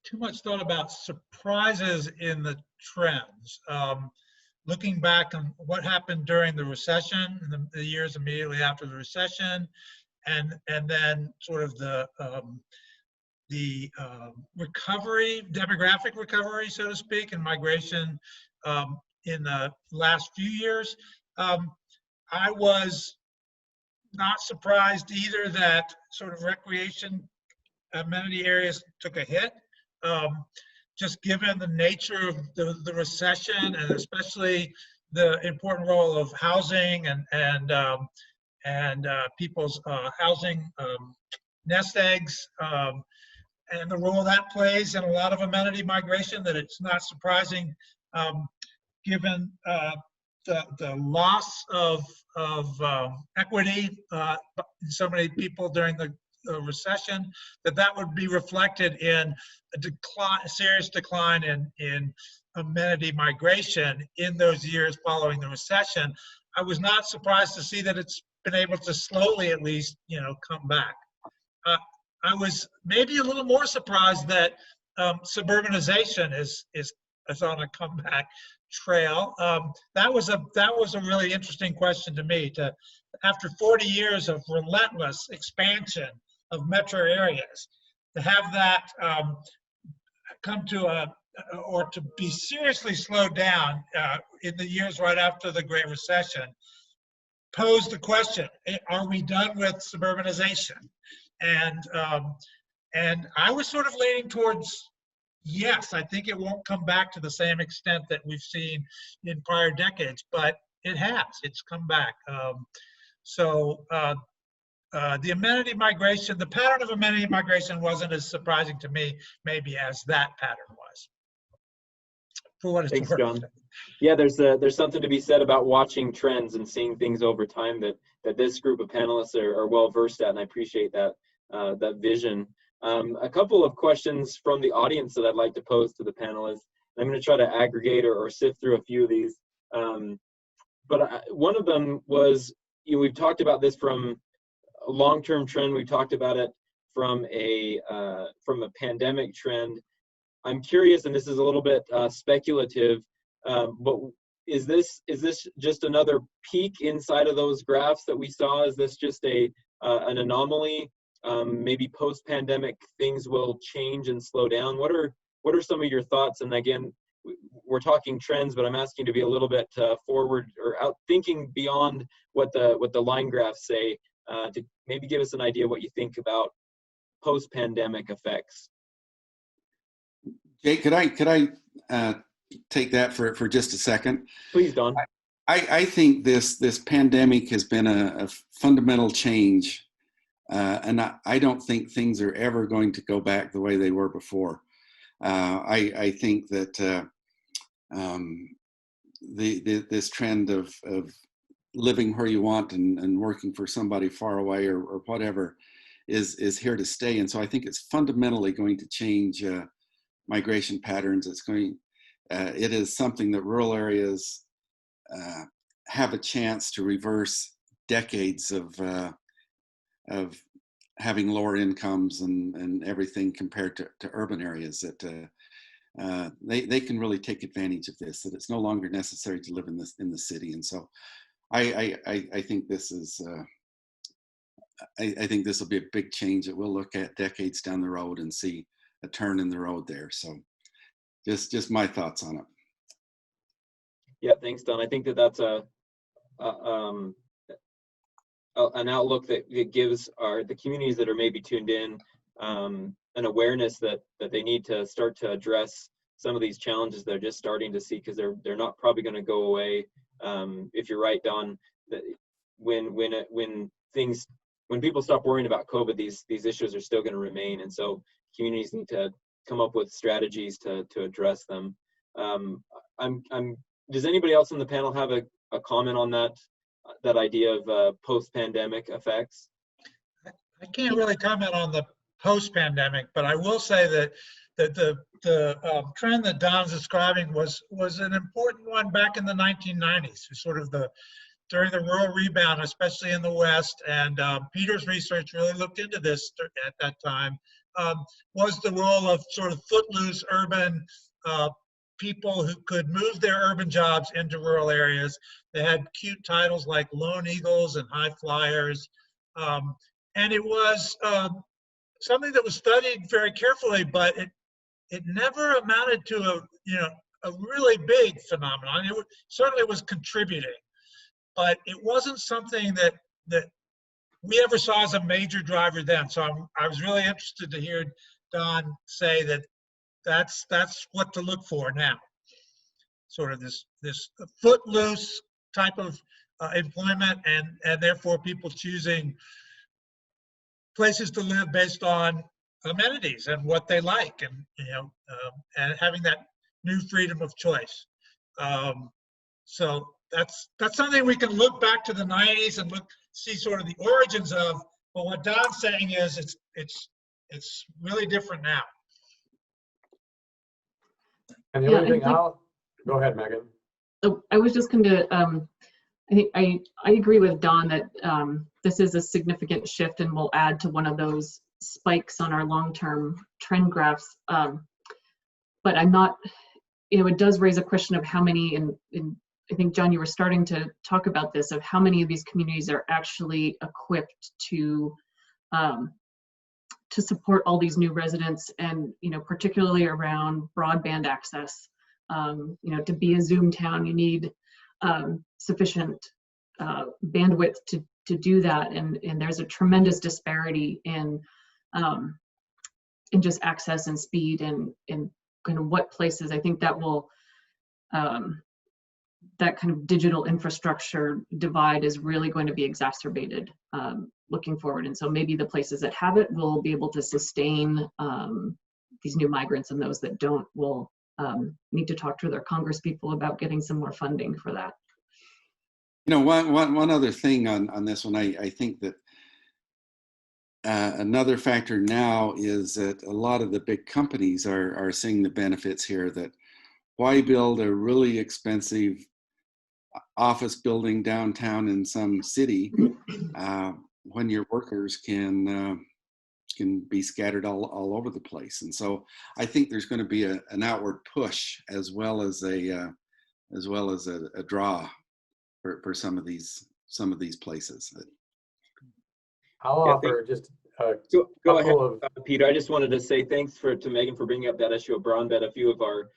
too much thought about surprises in the trends. looking back on what happened during the recession, the years immediately after the recession, and then sort of the recovery, demographic recovery, so to speak, and migration in the last few years. I was not surprised either that sort of recreation amenity areas took a hit, just given the nature of the recession, and especially the important role of housing and people's housing nest eggs, and the role that plays in a lot of amenity migration, that it's not surprising, given the loss of equity in so many people during the recession, that would be reflected in a serious decline in amenity migration in those years following the recession. I was not surprised to see that it's been able to slowly, at least, come back. I was maybe a little more surprised that suburbanization is on a comeback trail. That was a really interesting question to me. After 40 years of relentless expansion of metro areas, to have that come to or to be seriously slowed down in the years right after the Great Recession, posed the question: are we done with suburbanization? And I was sort of leaning towards yes. I think it won't come back to the same extent that we've seen in prior decades, but it has. It's come back. The amenity migration, the pattern of amenity migration wasn't as surprising to me, maybe, as that pattern was. For what it's Thanks, worth. John. Yeah, there's something to be said about watching trends and seeing things over time that this group of panelists are well versed at, and I appreciate that vision. A couple of questions from the audience that I'd like to pose to the panelists. I'm going to try to aggregate or sift through a few of these. But one of them was, we've talked about this from a long-term trend. We've talked about it from a pandemic trend. I'm curious, and this is a little bit speculative, but is this just another peak inside of those graphs that we saw? Is this just an anomaly? Maybe post-pandemic things will change and slow down. What are some of your thoughts? And again, we're talking trends, but I'm asking you to be a little bit forward or out thinking beyond what the line graphs say, to maybe give us an idea what you think about post-pandemic effects. Jake, could I take that for just a second? Please, Don. I think this pandemic has been a fundamental change, and I don't think things are ever going to go back the way they were before. I think that this trend of living where you want and working for somebody far away or whatever is here to stay, and so I think it's fundamentally going to change migration patterns. It is something that rural areas have a chance to reverse decades of having lower incomes and everything compared to urban areas. That they can really take advantage of this. That it's no longer necessary to live in the city, and so I think this is. I think this will be a big change that we'll look at decades down the road and see a turn in the road there. So just my thoughts on it. Yeah, thanks, Don. I think that's an outlook that gives the communities that are maybe tuned in an awareness that they need to start to address some of these challenges they're just starting to see, because they're not probably going to go away. If you're right, Don, that when people stop worrying about COVID, these issues are still going to remain, and so communities need to come up with strategies to address them. Does anybody else on the panel have a comment on that idea of post-pandemic effects? I can't really comment on the post-pandemic, but I will say that the trend that Don's describing was an important one back in the 1990s, sort of during the rural rebound, especially in the West, and Peter's research really looked into this at that time, was the role of sort of footloose urban people who could move their urban jobs into rural areas. They had cute titles like Lone Eagles and High Flyers. And it was something that was studied very carefully, but it never amounted to a really big phenomenon. It certainly was contributing, but it wasn't something that we ever saw as a major driver then. So I was really interested to hear Don say that that's what to look for now. Sort of this footloose type of employment, and therefore people choosing places to live based on amenities and what they like, and and having that new freedom of choice. So that's something we can look back to the 90s and see sort of the origins of. But what Don's saying is it's really different now. And the only thing go ahead, Megan. So I was just going to, I think I agree with Don that this is a significant shift and will add to one of those spikes on our long-term trend graphs. But I'm not, it does raise a question of how many, and I think, John, you were starting to talk about this, of how many of these communities are actually equipped to support all these new residents, and particularly around broadband access. To be a Zoom town, you need sufficient bandwidth to do that, and there's a tremendous disparity in just access and speed, and kind of what places. I think that will that kind of digital infrastructure divide is really going to be exacerbated looking forward. And so maybe the places that have it will be able to sustain these new migrants, and those that don't will need to talk to their Congress people about getting some more funding for that. One other thing on this one, I think that another factor now is that a lot of the big companies are seeing the benefits here, that why build a really expensive office building downtown in some city when your workers can be scattered all over the place. And so I think there's going to be an outward push as well as a draw for some of these places. I'll offer just a go ahead, couple of Peter. I just wanted to say thanks to Megan for bringing up that issue of broadband. A few of our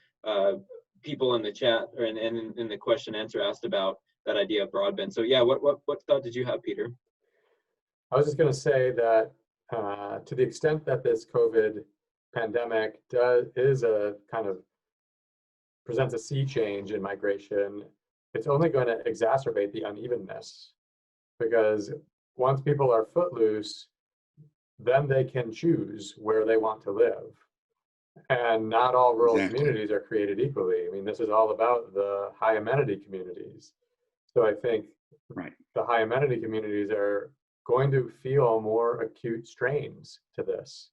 people in the chat and in the question and answer asked about that idea of broadband. So yeah, what thought did you have, Peter? I was just going to say that to the extent that this COVID pandemic is a kind of presents a sea change in migration, it's only going to exacerbate the unevenness, because once people are footloose, then they can choose where they want to live. And not all rural communities are created equally. I mean, this is all about the high amenity communities. So I think the high amenity communities are going to feel more acute strains to this.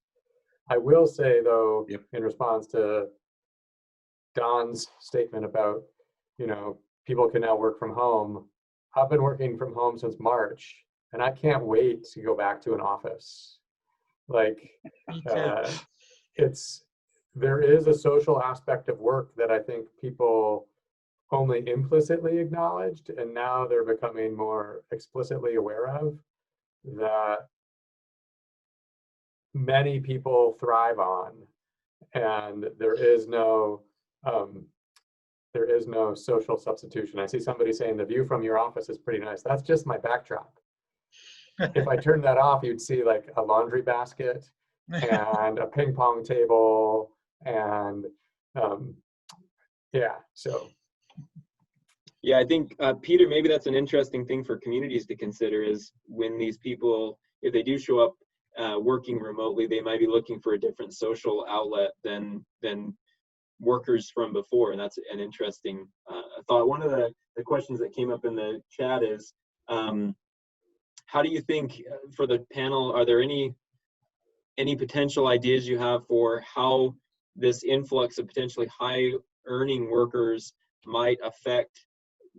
I will say, though, in response to Don's statement about, people can now work from home. I've been working from home since March, and I can't wait to go back to an office. There is a social aspect of work that I think people only implicitly acknowledged, and now they're becoming more explicitly aware of, that many people thrive on, and there is no social substitution. I see somebody saying the view from your office is pretty nice. That's just my backdrop. If I turned that off, you'd see like a laundry basket and a ping pong table, and Yeah, I think, Peter, maybe that's an interesting thing for communities to consider, is when these people, if they do show up working remotely, they might be looking for a different social outlet than workers from before. And that's an interesting thought. One of the questions that came up in the chat is, how do you think, for the panel, are there any potential ideas you have for how this influx of potentially high earning workers might affect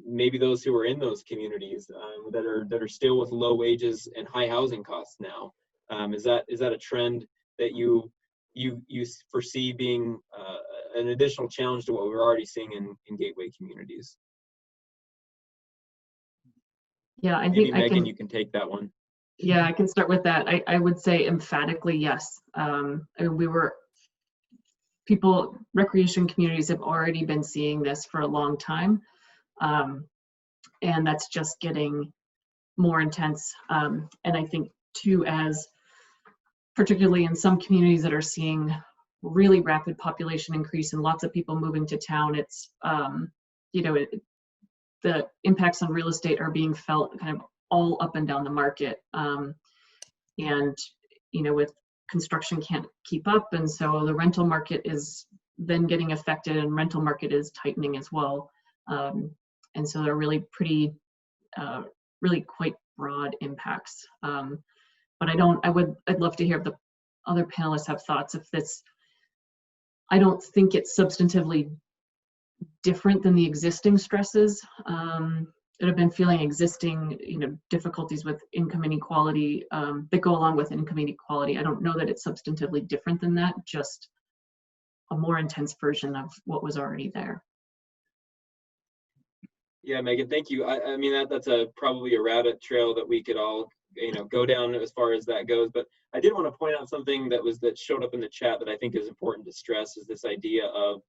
maybe those who are in those communities that are still with low wages and high housing costs now? Is that a trend that you foresee being an additional challenge to what we're already seeing in gateway communities. Yeah, I Maybe think Megan, you can take that one. Yeah, I can start with that. I would say emphatically yes. Recreation communities have already been seeing this for a long time. And that's just getting more intense. And I think too, as particularly in some communities that are seeing really rapid population increase and lots of people moving to town, it's, the impacts on real estate are being felt kind of all up and down the market. And, with construction can't keep up. And so the rental market is then getting affected, and rental market is tightening as well. And so they're really pretty, really quite broad impacts. But I'd love to hear if the other panelists have thoughts if this. I don't think it's substantively different than the existing stresses that have been feeling existing, difficulties with income inequality that go along with income inequality. I don't know that it's substantively different than that, just a more intense version of what was already there. Yeah, Megan, thank you. I mean, that's probably a rabbit trail that we could all, go down as far as that goes. But I did want to point out something that showed up in the chat that I think is important to stress, is this idea of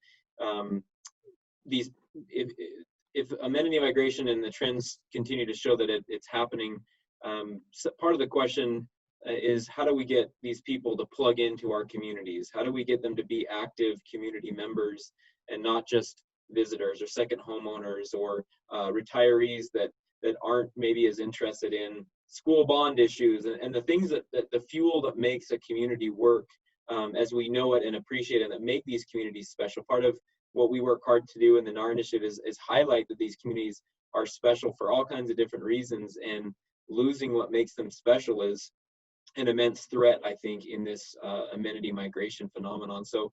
if amenity migration and the trends continue to show that it's happening, so part of the question is, how do we get these people to plug into our communities? How do we get them to be active community members and not just visitors or second homeowners or retirees that aren't maybe as interested in school bond issues and the things that the fuel that makes a community work as we know it and appreciate it, and that make these communities special. Part of what we work hard to do in the Gnar Initiative is highlight that these communities are special for all kinds of different reasons, and losing what makes them special is an immense threat, I think, in this amenity migration phenomenon. So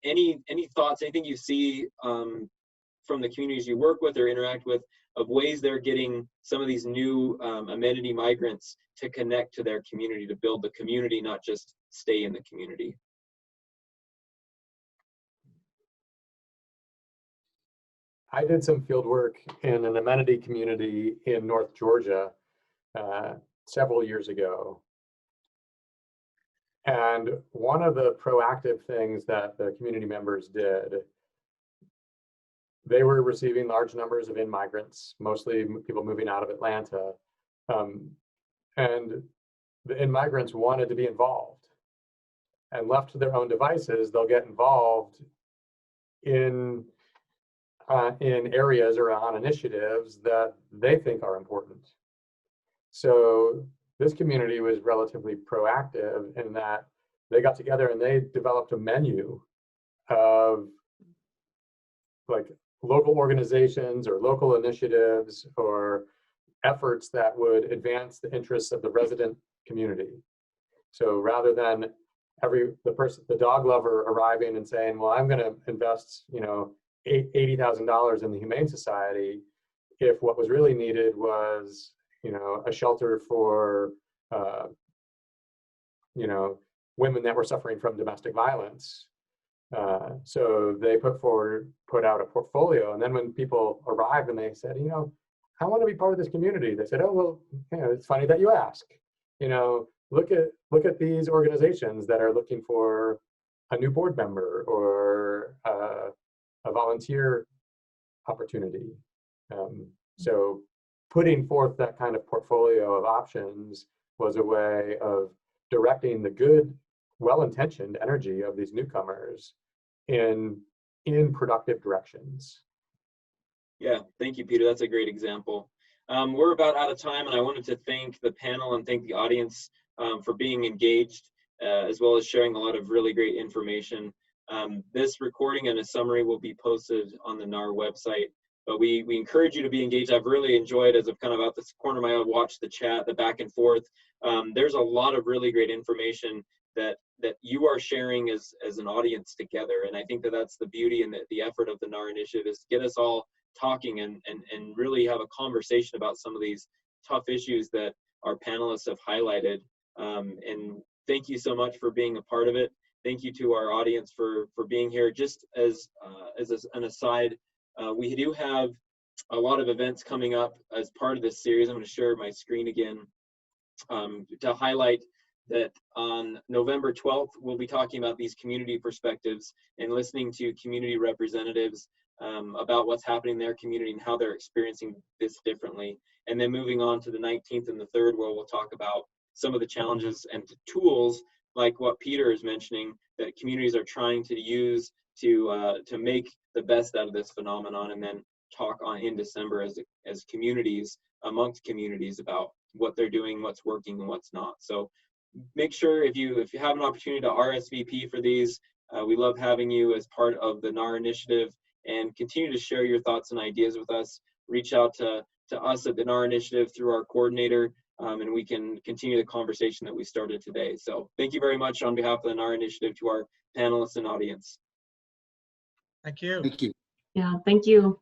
any thoughts, anything you see from the communities you work with or interact with, of ways they're getting some of these new amenity migrants to connect to their community, to build the community, not just stay in the community? I did some field work in an amenity community in North Georgia several years ago. And one of the proactive things that the community members did, they were receiving large numbers of in-migrants, mostly people moving out of Atlanta. And the in-migrants wanted to be involved. And left to their own devices, they'll get involved in areas or on initiatives that they think are important. So this community was relatively proactive in that they got together and they developed a menu of like local organizations or local initiatives or efforts that would advance the interests of the resident community. So rather than the dog lover arriving and saying, well, I'm going to invest, $80,000 in the Humane Society, if what was really needed was, a shelter for, women that were suffering from domestic violence. So they put out a portfolio. And then when people arrived and they said, I want to be part of this community, they said, oh, well, it's funny that you ask. Look at these organizations that are looking for a new board member or a volunteer opportunity. So putting forth that kind of portfolio of options was a way of directing the good, well-intentioned energy of these newcomers in productive directions. Yeah, thank you, Peter. That's a great example. We're about out of time, and I wanted to thank the panel and thank the audience for being engaged, as well as sharing a lot of really great information. This recording and a summary will be posted on the Gnar website, but we encourage you to be engaged. I've really enjoyed, as I've kind of out this corner of my eye, watched the chat, the back and forth. There's a lot of really great information that you are sharing as an audience together, and I think that's the beauty and the effort of the Gnar Initiative, is to get us all talking and really have a conversation about some of these tough issues that our panelists have highlighted. And thank you so much for being a part of it. thank you to our audience for being here. Just as an aside, we do have a lot of events coming up as part of this series. I'm going to share my screen again to highlight that on November 12th, we'll be talking about these community perspectives and listening to community representatives about what's happening in their community and how they're experiencing this differently. And then moving on to the 19th and the 3rd, where we'll talk about some of the challenges and tools, like what Peter is mentioning, that communities are trying to use to make the best out of this phenomenon, and then talk on in December as communities, amongst communities, about what they're doing, what's working, and what's not. So make sure if you have an opportunity to RSVP for these, we love having you as part of the Gnar Initiative, and continue to share your thoughts and ideas with us. Reach out to us at the Gnar Initiative through our coordinator, and we can continue the conversation that we started today. So thank you very much on behalf of the Gnar Initiative to our panelists and audience. Thank you. Thank you. Yeah, thank you.